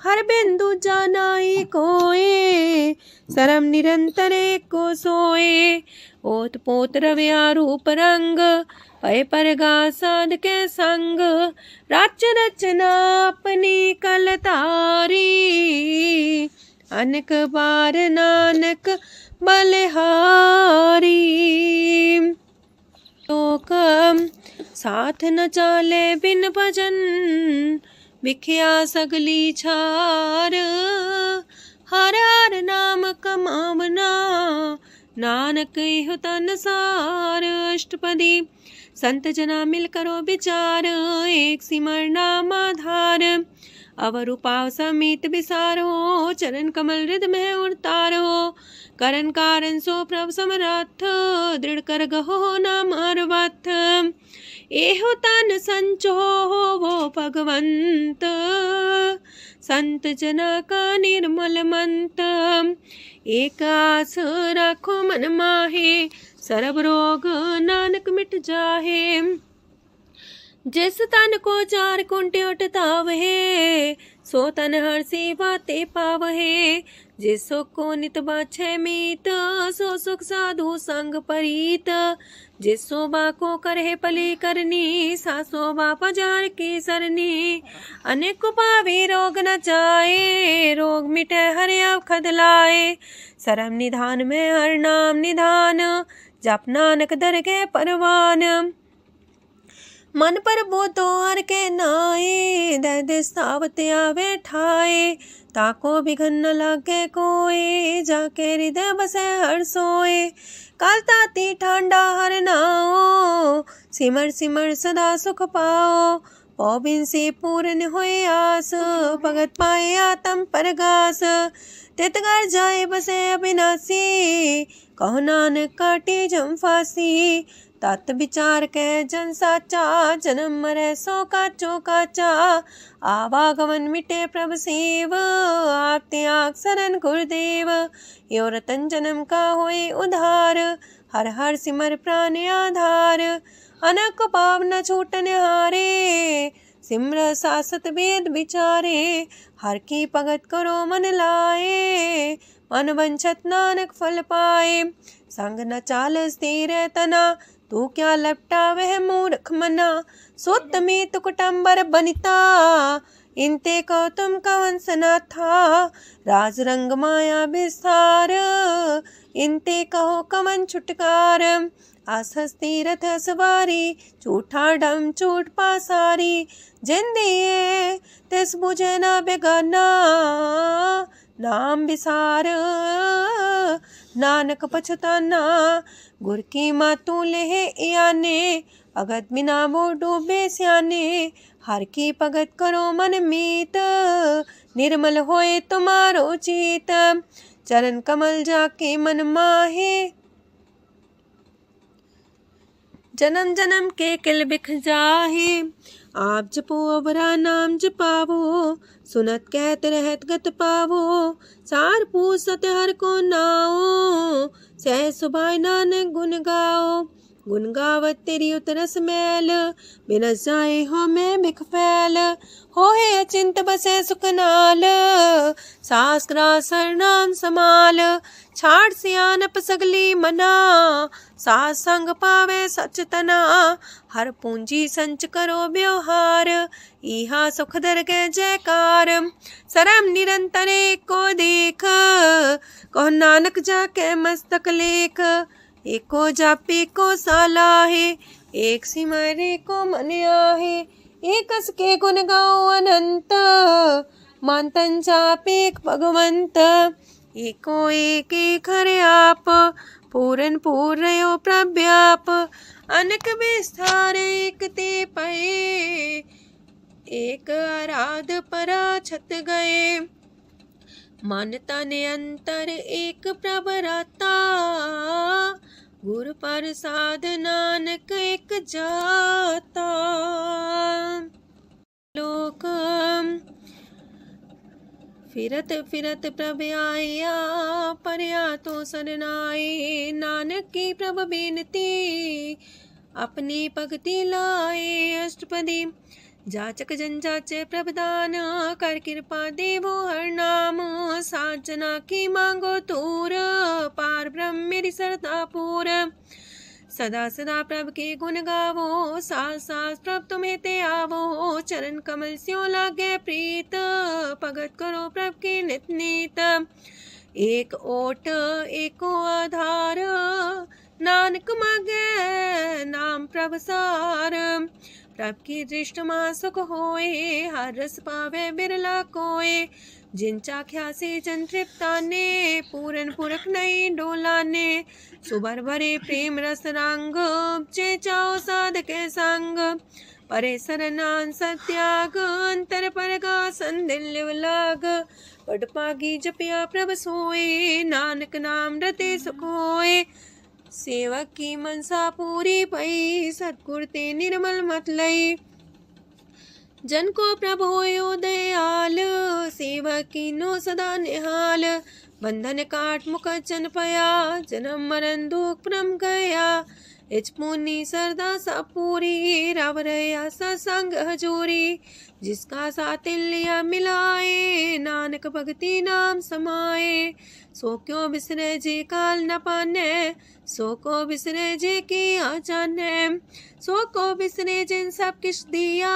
[SPEAKER 1] हर बिंदु जानाई कोय, सरम निरंतर को सोए। ओत पोत रव्या रूप रंग, पय परगा साध के संग। रच रचना अपनी कल तारी, अनेक बार नानक बलिहारी। लोक साथ न चाले बिन भजन, बिख्या सगली छार। हर हर नाम कमावना, नानक इह तन सार। अष्टपदी संत जना मिल करो विचार, एक सिमर नाम आधार। अवर उपाव समीत विसारो, चरण कमल हृदय में उतारो। करन कारण सो प्रभ समरथ, दृढ़ कर गहो नाम अर्वथ। एहो तन संचो वो भगवंत, संत जना का निर्मल मंत। एक आस राखो मन माहे, सरब रोग नानक मिट जाहे। जिस तन को 4 कुंटे उठतावहे, सो तन हर सेवा ते पावहे। जिस सुख को नित बाछे मीत, सो सुख साधु संग परीत। जिस शोभा को करहे पली करनी, सा शोभा पजार की सरनी। अनेक पावी रोग न जाए, रोग मिटे हर अवखद लाए। सरम निधान में हर नाम निधान, जप नानक दरगह परवान। मन पर बोतो हर के नाए, दर्द सावत आवे ठाए। ताको बिघन न लागे कोय, जाके हृदय बसे हर सोए। काल ताती ठांडा हर नाओ, सिमर सिमर सदा सुख पाओ। पौबिन से पूर्ण होए आस, भगत पाए आत्म परगास। तित घर जाए बसे अविनाशी, कहो नानक काटे जम फांसी। तत् विचार कह जन साचा, जन्म मरै सो काचो काचा। आवागमन मिटे प्रभ सेव, आप त्याग शरण गुरुदेव। यो रतन जन्म का होए उधार, हर हर सिमर प्राण आधार। अनक पाप न छूटन हारे, सिमर सासत वेद विचारे। हर की भगत करो मन लाए, मन वंछत नानक फल पाए। संग न चाल स्थिर तना, तू क्या लपटा वह मूर्ख मना। सुत में तु कुटुंबर बनिता, इनते कहो तुम कवन सनाथा। राज रंग माया विस्तार, इनते कहो कवन छुटकार। आसस तीरथ सवारी, झूठा डम झूठ पासारी। जिंदिए तिस बुझे ना बेगाना, नाम विसार नानक पछताना। गुर की मातू लेह याने, भगत बिना वो डूबे स्याने। हर की भगत करो मन मीत, निर्मल होए तुम्हारो चित। चरण कमल जाके मन माहे, जन्म जन्म के किल बिख जाहे। आप जपो अवरा नाम जपावो, सुनत कहत रहत गत पावो। सार पूसत हर को नाओ, सह सुभाय नानक गुन गाओ। गुन गावत तेरी उतरस मैल, बिनस जाए हो मैं बिख फैल। होए अचिंत बसे सुखनाल, सास ग्रास हर नाम समाल। छाड़ सियानप सगली मना, सास संग पावे सच तना। हर पूंजी संच करो व्यवहार, इहा सुख दरगह जयकार। सरम निरंतर एको देख, कहो नानक जाके मस्तक लेख। एको जापे को सालाहे, एक सिमरे को मन आहे। एकस के गुण गाओ अनंत, मानतन जापे भगवंत। एको एक एक हरे आप, पूरन पूर्णयो प्रव्याप। अनक विस्तार एक ते पए, एक आराध परा छत गए। मन तन अंतर एक प्रभराता, गुर प्रसाद नानक एक जाता। लोक फिरत फिरत प्रभ आया, परया तो सरनाए। नानक की प्रभ बेनती, अपनी भगति लाए। अष्टपदी जाचक जन जाचे प्रभदान, कर कृपा देवो हर नाम। सात जना की मांगो तूर, पार ब्रह्म मेरी सरदा पूर। सदा सदा प्रभ के गुण गावो, सास सास प्रभ तुम्हें ते आवो। चरण कमल स्यों लागे प्रीत, भगत करो प्रभ के नित नीत। एक ओट एको आधार, नानक मांगे नाम प्रभ सार। प्रभ की दृष्ट मां सुख होए, हर रस पावे बिरला कोय। जिन चाख्या से जन तृप्ताने, पूरन पुरख नहीं डोलाने। सुबर भरे प्रेम रस रंग, जे चाओ साधक संग। परे सरनान सत्याग, अंतर परगा संदिल लाग। पट पागी जपिया प्रभ सोए, नानक नाम रते सुख होए। सेवक की मनसा पूरी पई, सतगुर ते निर्मल मत लई। जन को प्रभु होयो दयाल, सेवक की नो सदा निहाल। बंधन काट मुख चन पया, जन्म मरण दुख परम गया। इच पुनि सरदा सा पूरी, रव रया सत्संग हजूरी। जिसका सातिल्य मिलाए, नानक भगति नाम समाए। सो क्यों बिसरे जे काल न पाने, सो को बिसरे जे की जाने, सो को बिसरे जिन सब किश दिया,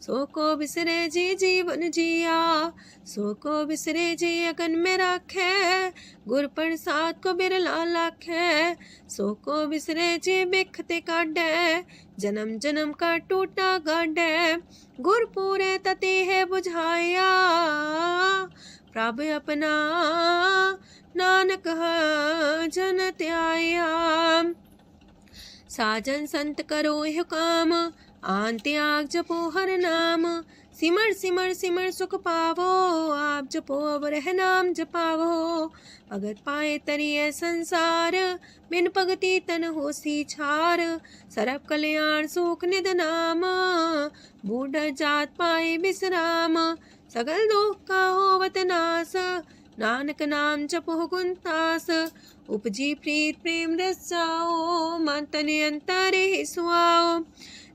[SPEAKER 1] सो को बिसरे जी जीवन जिया, सो को बिसरे जी अगन में रखे, गुर प्रसाद को बिरला लाखे, सो को बिसरे जी बिखते काटे, जन्म जन्म का टूटा गाडे, गुर पूरे तति है बुझाया, प्रभु अपना नानक जन त्याया। साजन संत करो यह काम, आन त्याग जपो हर नाम, सिमर सिमर सिमर सुख पावो, आप जपो अब रह नाम जपावो, भगत पाए तरिए संसार, बिन भगति तन होसी छार, सरब कल्याण सुख निध नाम, बूढ़ जात पाए विश्राम, सगल दुख का होवत नाश, नानक नाम जपो गुणतास, उपजी प्रीत प्रेम रस जाओ, मन तन अंतर सुआओ,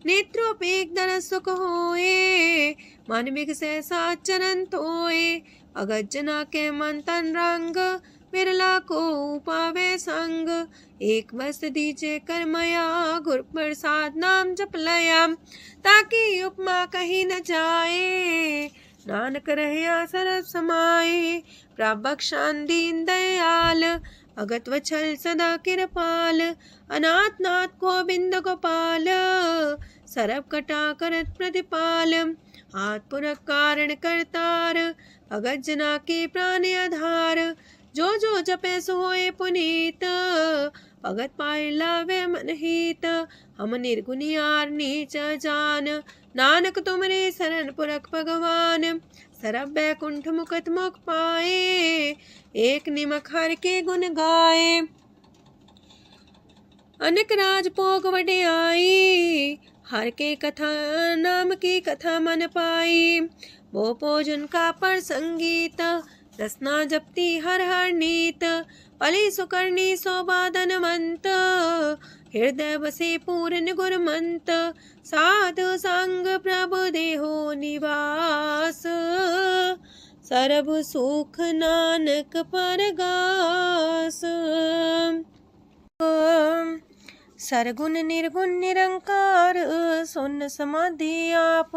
[SPEAKER 1] नेत्रोपेक दर सुख होए, मन विगसे सात चरण तोए, अगत जना के मन तन रंग, बिरला को पावे संग, एक बस दीजे कर मया, गुर प्रसाद नाम जप लया, ताकि उपमा कहीं न जाए, नानक रहे सरब समाए, प्रभक्षान दीन दयाल, अगत वछल सदा कृपाल, अनाथ नाथ गोविंद गोपाल, सरब कटा करत प्रतिपाल, हाथ पुरख कारण करतार, भगत जना के प्राण आधार, जो जो जपे सो होए पुनीत, भगत पाए लावे मन हित, हम निर्गुनियार नीच जान, नानक तुमरे शरण पुरख भगवान, सरब बैकुंठ मुकत मुख पाए, एक निमक हर के गुण गाए, अनेक राज भोग वड्याई, हर के कथा नाम की कथा मन पाई, वो भोजन का पर संगीत, रसना जपती हर हर नीत, पली सुकर्णी शोभा धनवंत, हृदय बसे पूर्ण गुरमंत, साधु संग प्रभु देहो निवास, सरब सुख नानक परगास। सरगुण निर्गुण निरंकार, सुन समाधि आप,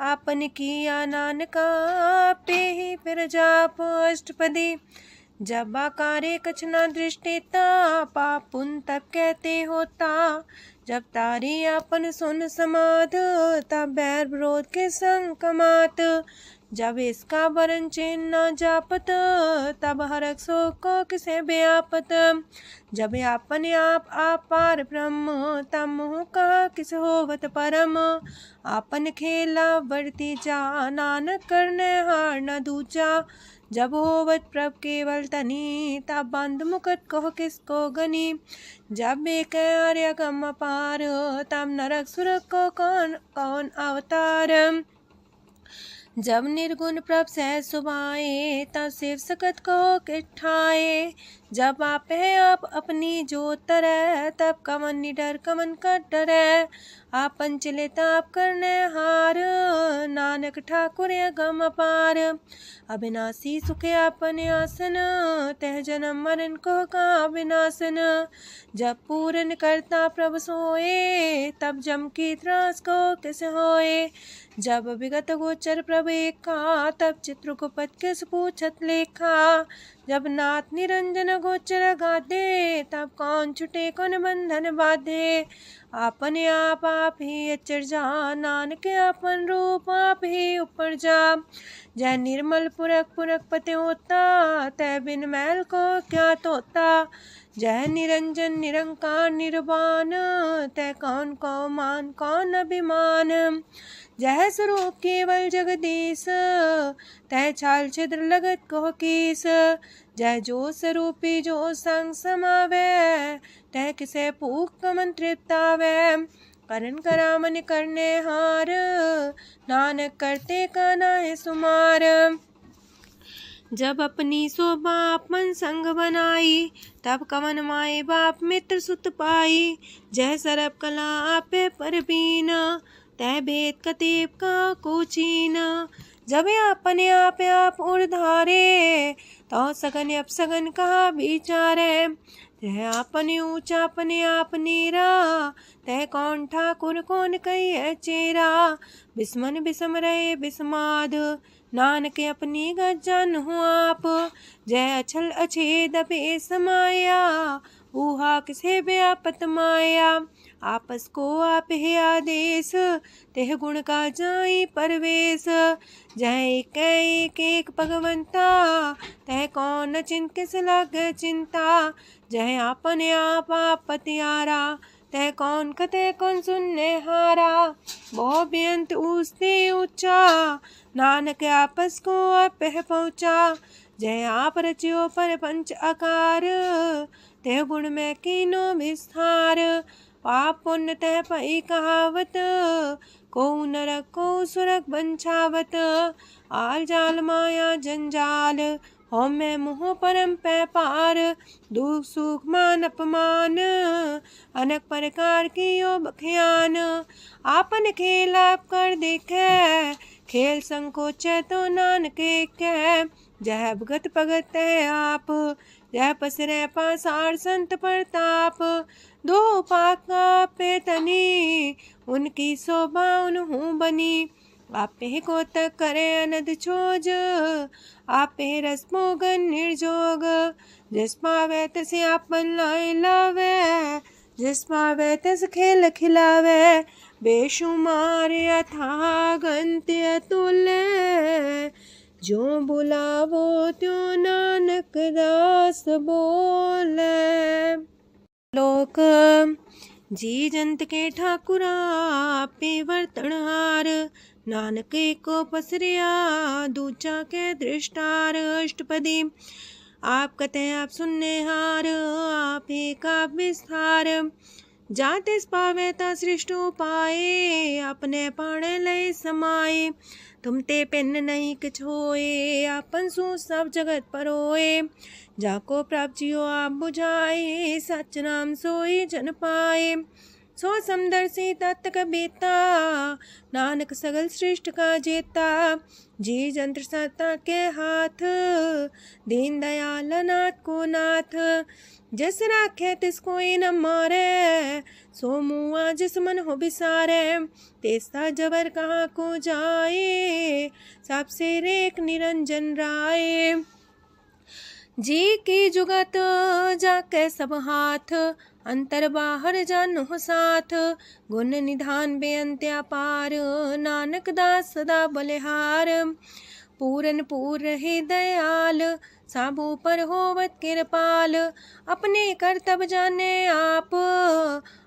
[SPEAKER 1] आपन किया नानका पे ही फिर जाप, अष्टपदी जब आकारे कछ न दृष्टिता, पाप पुन तब कहते होता, जब तारी आपन सुन समाध, तब बैर विरोध के संग कमात, जब इसका वरण चिन्ह न जापत, तब हरक शोक को किसे व्यापत, जब अपने आप पार ब्रह्म, तब मोह का किस होवत परम, आपन खेला बढ़ती जा, नानक करने हार न दूजा, जब होवत प्रभ केवल तनी, तब बंद मुकट कहो किसको गनी, जब एक आर्य गम पार, तब नरक सुरक को कौन कौन अवतार, जब निर्गुण प्रभ सह सुभाए, तब शिव सकत को किठाए, जब आप है आप अपनी जो तरह, तब कमन निडर कमन का डरे, आपन चले ताप करने हार, नानक ठाकुर गम पार, अविनाशी सुखे आपन आसन, तह जन्म मरण को का विनाशन, जब पूरन करता प्रभु सोए, तब जम की त्रास को किस होए, जब विगत गोचर प्रभु एका, तब चित्रकूपत किस पूछत लेखा, जब नाथ निरंजन गोचर गाधे, तब कौन छुटे कौन बंधन बाधे, आपने आप ही अचर जा, नानक आपन रूप आप ही ऊपर जा, जय निर्मल पुरख पुरख पते होता, तय बिन मैल को क्या तोता, जय निरंजन निरंकार निर्वाण, तय कौन को मान कौन अभिमान, जय स्वरूप केवल जगदीश, तय छाल छिद्र लगत को कीस, जय जो स्वरूपी जो संग समावे, तय किसे पूक मंत्रित आवे, करण करामन करने हार, नानक करते का नाहि सुमार, जब अपनी शोभा अपन संग बनाई, तब कवन माए बाप मित्र सुत पाई, जय सरब कला आपे परबीन, तय भेद कतीब का कोचीन, जब अपने आप उर्धारे, तो सगन अपसगन कहा विचारे। तह अपने ऊंचा अपने आप नीरा, तह कौन ठाकुर कौन कही है चेरा। बिस्मन बिसम रहे बिस्माद, नानक अपनी गजन हो आप। जय अछल अछेद पे समाया, ऊहा किसे व्यापत माया। आपस को आप है आदेश, तेह गुण का जाई परवेश। जय एक एक भगवंता, तह कौन चिंत किस लाग चिंता। जय आपने आप पतियारा, तह कौन कते कौन सुनने हारा। बहु बेअंत ऊसते ऊंचा, नानक आपस को आप पहुँचा। जय आप रचियो पर पंच आकार, तह गुण में कीनो विस्तार। पाप पुण्य तह पई कहावत, को नरक को सुरक बंछावत। आल जाल माया जंजाल, हो मैं मुँह परम पै पार। दुख सुख मान अपमान, अनेक प्रकार की यो बख्यान। आपन खेल आप कर देखे, खेल संकोच तो नानक कह। जय भगत भगत है आप, जय पसरे पासार संत प्रताप। दो पाका पे तनी, उनकी शोभा उन्हूं बनी। आपे को तक करे अनद छोज, आपे रस मोगन निर्जोग। जिस पावे तसे आपन लाई लावे, जिस पावे तस खेल खिलावे। बेशुमार अथागंत अतुल्य, जो बुलावो त्यों नानक दास बोले। लोक जी जंत के ठाकुरा, पे वर्तन हार। नानक को पसरिया, दूजा के दृष्टार। अष्टपदी आप कते आप सुनने हार, आप एक आप विस्तार। जाते पावे ता सृष्ट पाए, अपने पाणे लय समाए। तुम ते पिन नहीं किछ होए, आपन सु सब जगत परोए। जाको प्राप्त जियो आप बुझाए, सच नाम सोई जन पाए। सो समदर्शी तत्क बेता, नानक सगल सृष्ट का जेता। जी जंत्र सत्ता के हाथ, दीन दयाल नाथ को नाथ। जिस राखे तिस कोई न मारे, सो मुआ जिस मन हो बिसारे। तेस्ता जबर कहाँ को जाए, सबसे रेख निरंजन राय। जी की जुगत जाके सब हाथ, अंतर बाहर जानो साथ। गुण निधान बेअंत अपार, नानक दास सदा बलिहार। पूरन पूर रहे दयाल, साबू पर होवत कृपाल। अपने करतब जाने आप,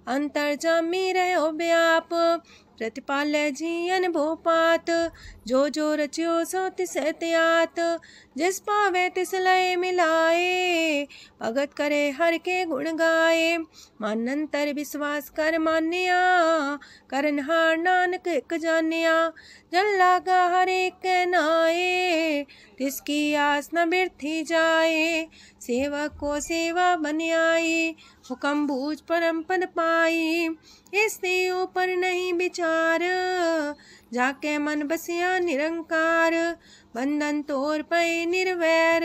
[SPEAKER 1] अंतर जामी रहो व्याप। प्रतिपाल्य जियन भोपात, जो जो रचियो सो तिस त्यात। जिस पावे तिस लय मिलाए, भगत करे हर के गुण गाए। मानंतर विश्वास कर मान्या, करनहार नानक एक जान्या। जन लागा हर एक नाए, तिसकी आस न बिरथी जाए। सेवक को सेवा बन आई, हुक्म बूझ परम पद पाई। इससे ऊपर नहीं विचार, जाके मन बसिया निरंकार। बंधन तोड़ पे निर्वैर,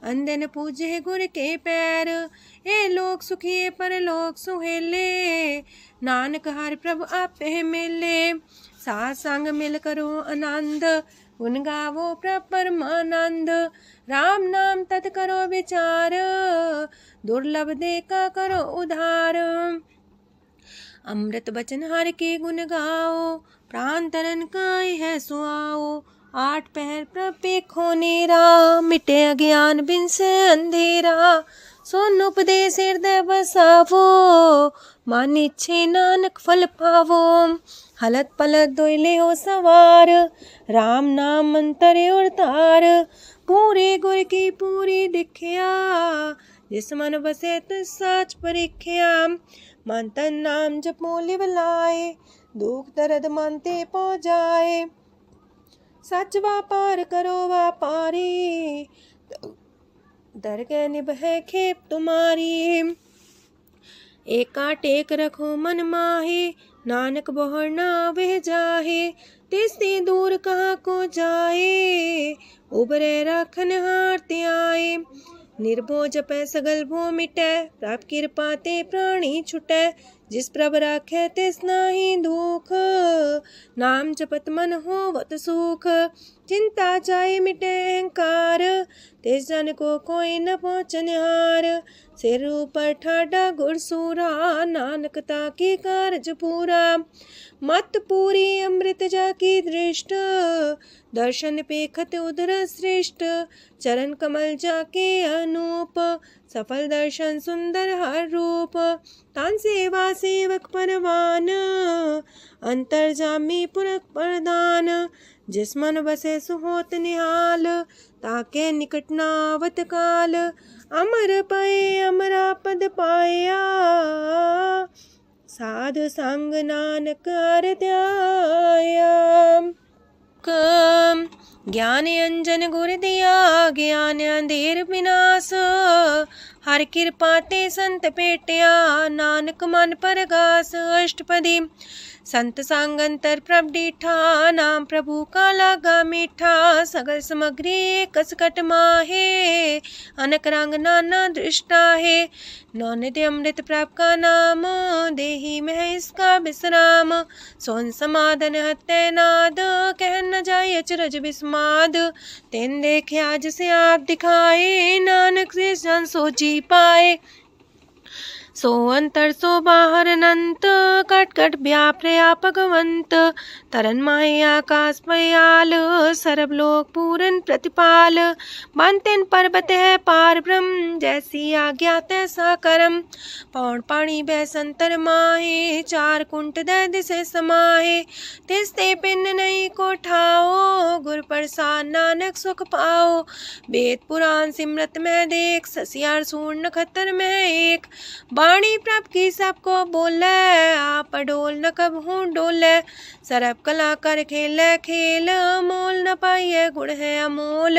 [SPEAKER 1] अंधन पूजे गुर के पैर। ए लोक सुखिए पर लोक सुहेले, नानक हर प्रभु आपे मिले। साथ संग मिल करो आनंद, गुण गावो प्रभु परमानंद। राम नाम तत् करो विचार, दुर्लभ देखा करो उधार। अमृत बचन हर के गुण गाओ, प्राण तरन काय है सुआओ। आठ पहर प्रपे खोनेरा, मिटे अज्ञान बिन से अंधेरा। सोन उपदेश हृदय बसावो, मानिच्छे नानक फल पावो। हलत पलत दोयले हो सवार, राम नाम मंत्र और तार। पूरे गुर की पूरी दिखिया, जिस मन बसे तिस साच परिख्या। मन तन नाम जपो लिव लाए, दुख दर्द मानते पौ जाए। सच व्यापार करो व्यापारी, दरगह निभै खेप तुम्हारी। एका टेक रखो मन माहे, नानक बहुर ना वह जाहे। तिसते दूर कहाँ को जाए, उबरे राखन हार ते आए। निर्भो जपै सगल भो मिटै, प्रभ कृपा ते प्राणी छुटै। जिस प्रभ राखै तिस नाहि दुख, नाम जपत मन होवत सुख। चिंता जाए मिटे अहंकार, तिस जन को कोई न पहुँचनिहार। सिर ऊपर ठाडा गुरसूरा, नानक ताके कारज पूरा। मत पूरी अमृत जाकी दृष्ट, दर्शन पेखत उदर श्रेष्ठ। चरण कमल जाके अनूप, सफल दर्शन सुंदर हर रूप। तान सेवा सेवक परवान, अंतर जामी पुरख प्रदान। जिस मन बसे सुहोत निहाल, ताके निकट नावत काल। अमर पाए अमरा पद पाया, साध संग नानक हर ध्याया। ज्ञान अंजन गुर दिया, ज्ञान अंधेर विनाश। हर कृपा ते संत पेटिया, नानक मन परगास। अष्टपदी संत संग अंतर प्रभ डीठा, नाम प्रभु का लागा मीठा। सगल सामग्री कसकट माहे, अनक रंग नाना दृष्टा है। नौ निधि अमृत प्रभ का नाम, देही में इसका विश्राम। सोन समाधन हत्ते नाद, कह न जाए अचरज विस्माद। तेन देखे आज से आप दिखाए, नानक से जन सो जी पाए। सो अंतर सो बाहर अनंत, कट कट व्याप रया भगवंत। तरन माहे आकाश पयाल, सरब लोक पूरन प्रतिपाल। बनतेन पर्वत है पार ब्रह्म, जैसी आज्ञा तैसा करम। पौन पाणी बैसंतर माहे, चार कुंट दै दिसे समाहे। तिसते पिन नहीं को ठाओ, गुर प्रसाद नानक सुख पाओ। वेद पुराण सिमरत में देख, ससियार सूर्ण नखत्र में एक। वाणी प्रभ की सबको बोले, आप डोल न कबहू डोले। सरब कला कर खेले खेल, मोल न पाइए गुण है अमोल।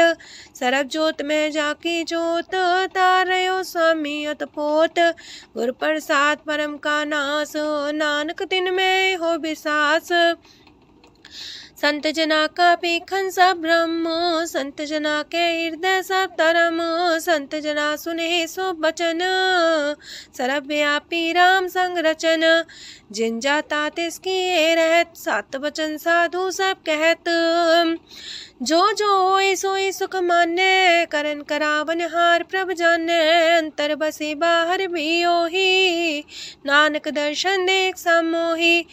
[SPEAKER 1] सरब जोत में जाकी जोत, तारयो स्वामी अतपोत। गुर प्रसाद परम का नास, नानक दिन में हो विसास। संत जना का पेखन सब ब्रह्म, संत जना के हृदय सब धर्म। संत जना सुने सो बचन, सरब व्यापी राम संग रचन। जिन जाता तिसकी रहत, सात वचन साधु सब कहत। जो जो होए सोए सुख माने, करन करावन हार प्रभ जाने। अंतर बसे बाहर भी ओही, नानक दर्शन देख समोही।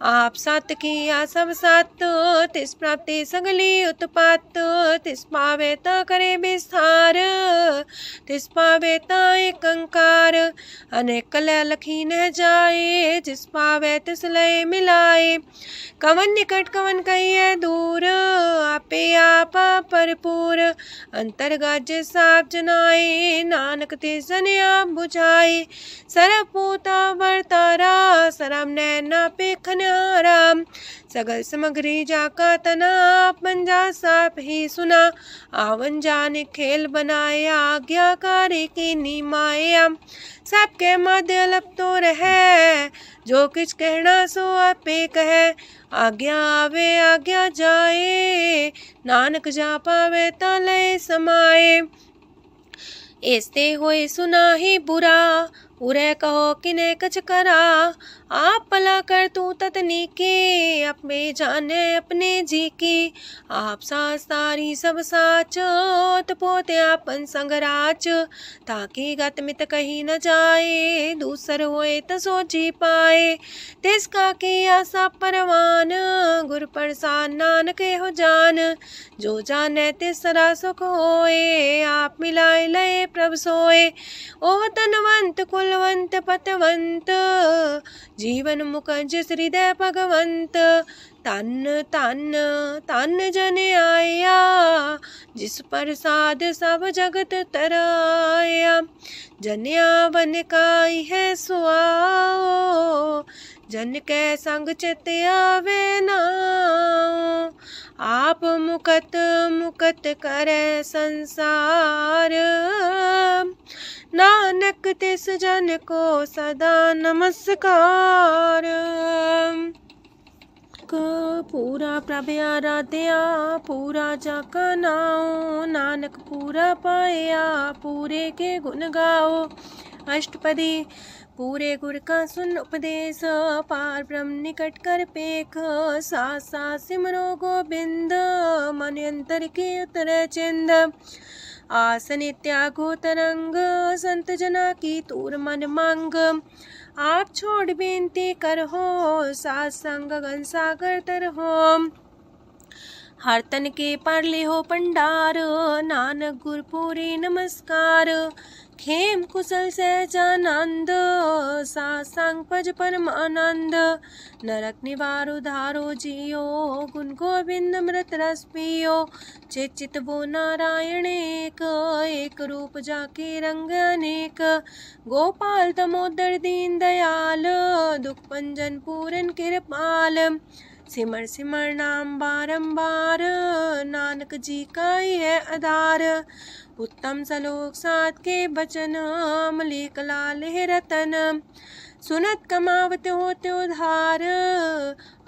[SPEAKER 1] आप सत किया सब सत, तिस प्राप्ति सगली उत्पात। तिस पावे ता करे विस्तार, तिस पावे ता एक अंकार। अनेक कलय लखी न जाए, जिस पावे तिस लय मिलाए। कवन निकट कवन कहिए दूर, आपे आपा भरपूर। अंतर गाजे साप जनाए, नानक तिस जन आप बुझाए। सरब पूता वर्तारा, सरब नैना पेखन हारा। सगल सामग्री जाका तना, आप मंजा साप ही सुना। आवन जाने खेल बनाया, आज्ञाकारी की निमाया। सबके मध्य लप तो रहे, जो किछ कहना सो आपे कहे। आज्ञा आवे आज्ञा जाए, नानक जा पावे ता लय समाए। ऐसते होए सुना ही बुरा, उरे कहो किने कछ करा। आप भला कर तू ततनी के, अपने जाने अपने जी की। आप सास तारी सब साच, पोते आपन संगराच। ताकि गत मित कही न जाए, दूसर होए त सो जी पाए। तिसका किया सब परवान, गुर प्रसाद नानक हो जान। जो जाने तिसरा सुख होए, आप मिलाए लय प्रभ सोए। ओह तनवंत कुलवंत पतवंत, जीवन मुकज हृदय भगवंत। तन तन तन जन आया, जिस प्रसाद सब जगत तराया। जन्या बन काई है सुआओ, जन के संग चित आवे नाओ। आप मुकत मुकत करे संसार, नानक तिस जन को सदा नमस्कार। एक पूरा प्रभ आराध्या पूरा जाका नाओ, नानक पूरा पाया पूरे के गुण गाओ। अष्टपदी पूरे गुर का सुन उपदेश, पार ब्रह्म निकट कर पेख, साथ साथ सिमरो गोबिंद, मन अंतर के उतर चिंद। आसन त्यागो तरंग, संत जना की तूर मन मांग, आप छोड़ बेनती कर हो, सात संग गगन सागर तर हो। हर तन के पर ले हो पंडार, नानक गुर पूरे नमस्कार। खेम कुशल सहजानंद, सासंग पज परमानंद। नरक निवार उधारो जियो, गुण गोविंद मृत रस पियो। चित वो नारायण एक, एक रूप जाके रंग अनेक। गोपाल दामोदर दीन दयाल, दुख भंजन पूरन कृपाल। सिमर सिमर नाम बारंबार, नानक जी का है आधार। उत्तम सलोक साध के बचन, मलिक लाल है रतन। सुनत कमावत होते उधार,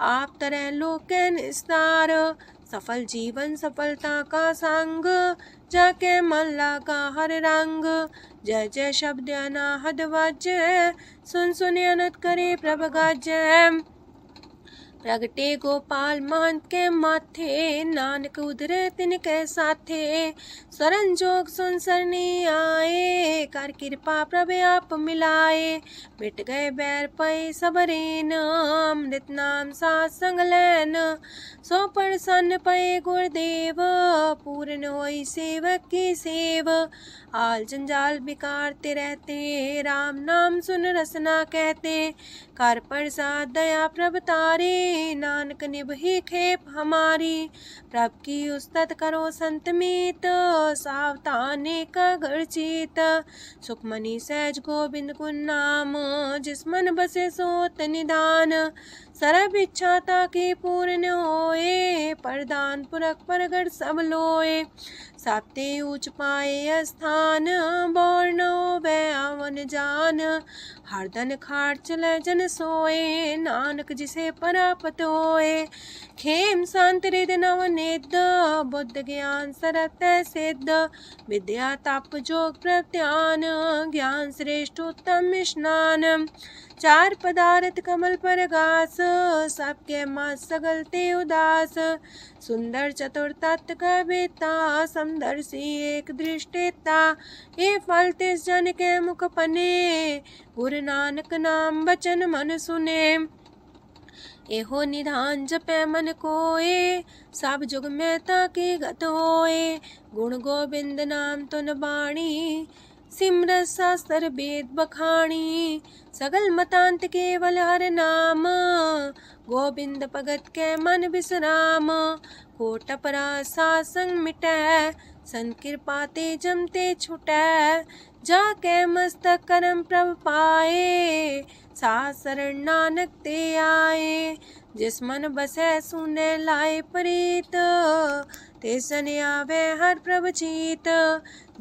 [SPEAKER 1] आप तरह लोक निस्तार। सफल जीवन सफलता का संग, जाके मन लागा हर रंग। जय जय शब्द अनाहद वाजय, सुन सुन अनत करे प्रभ गाजय। प्रगटे गोपाल महंत के माथे, नानक उधरे तिनके साथे। शरण जोग सुन सरनी आए, कर कृपा प्रभ आप मिलाए। मिट गए बैर पै सबरेन, अमृत नाम साथ संग लैन। सो प्रसन्न पै गुरुदेव, पूर्ण होई सेवक की सेव। आल जंजाल बिकारते रहते, राम नाम सुन रसना कहते। कर प्रसाद दया प्रभ तारे, नानक निभहि खेप हमारी। प्रभ की उस्तत करो संत मीत, सावधाने का घर चीत। सुखमणि सहज गोविंद गुण नाम, जिस मन बसे सोत निधान। सर्व इच्छा ताकी पूर्ण होए, प्रदान पुरख परगट सब लोए। साप्ते ऊंच पाए स्थान, बोर्न वै आवन जान। हरदन खाट चले जन सोए, नानक जिसे परापत होए। खेम शांत हृदय नव निध, बुद्ध ज्ञान सरत सिद्ध। विद्या तप जोग प्रत्यान, ज्ञान श्रेष्ठ उत्तम स्नान। चार पदार्थ कमल पर घास, सबके मास सगलते उदास। सुंदर चतुर तत्व का बेता, समदर्शी एक दृष्टिता। ये फल तिस जन के मुख पने, गुरु नानक नाम बचन मन सुने। एहो निधान जपै मन कोए, सब जुग में ताकी गत होए। गुण गोविंद नाम तुन बाणी, सिमरत शास्त्र वेद बखाणी। सगल मतांत केवल हर नाम, गोविंद भगत के मन विश्राम। कोट अपराध सात संग मिटै, संत कृपा ते जमते छुटै। जाके मस्तक करम प्रभ पाए, साथ शरण नानक ते आए। जिस मन बसै सुने लाए प्रीत, तिस जन आवे हर प्रभ चीत।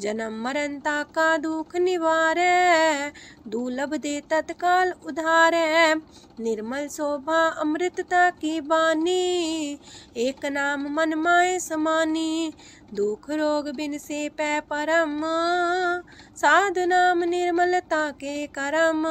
[SPEAKER 1] जन्म मरण ताका दुख निवारै, दुर्लभ दे तत्काल उधारै। निर्मल शोभा अमृतता की बानी, एक नाम मन माए समानी। दुख रोग बिन से पै परम, साधु नाम निर्मलता के करम।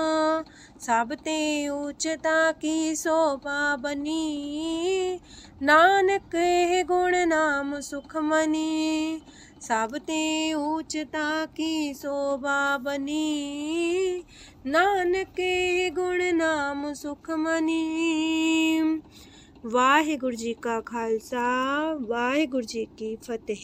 [SPEAKER 1] सब ते उच्चता की शोभा बनी, नानक हे गुण नाम सुखमनी। सब ते उच्चता की शोभा बनी, नानक हे गुण नाम सुखमनी। वाहिगुरु जी का खालसा, वाहिगुरु जी की फतेह।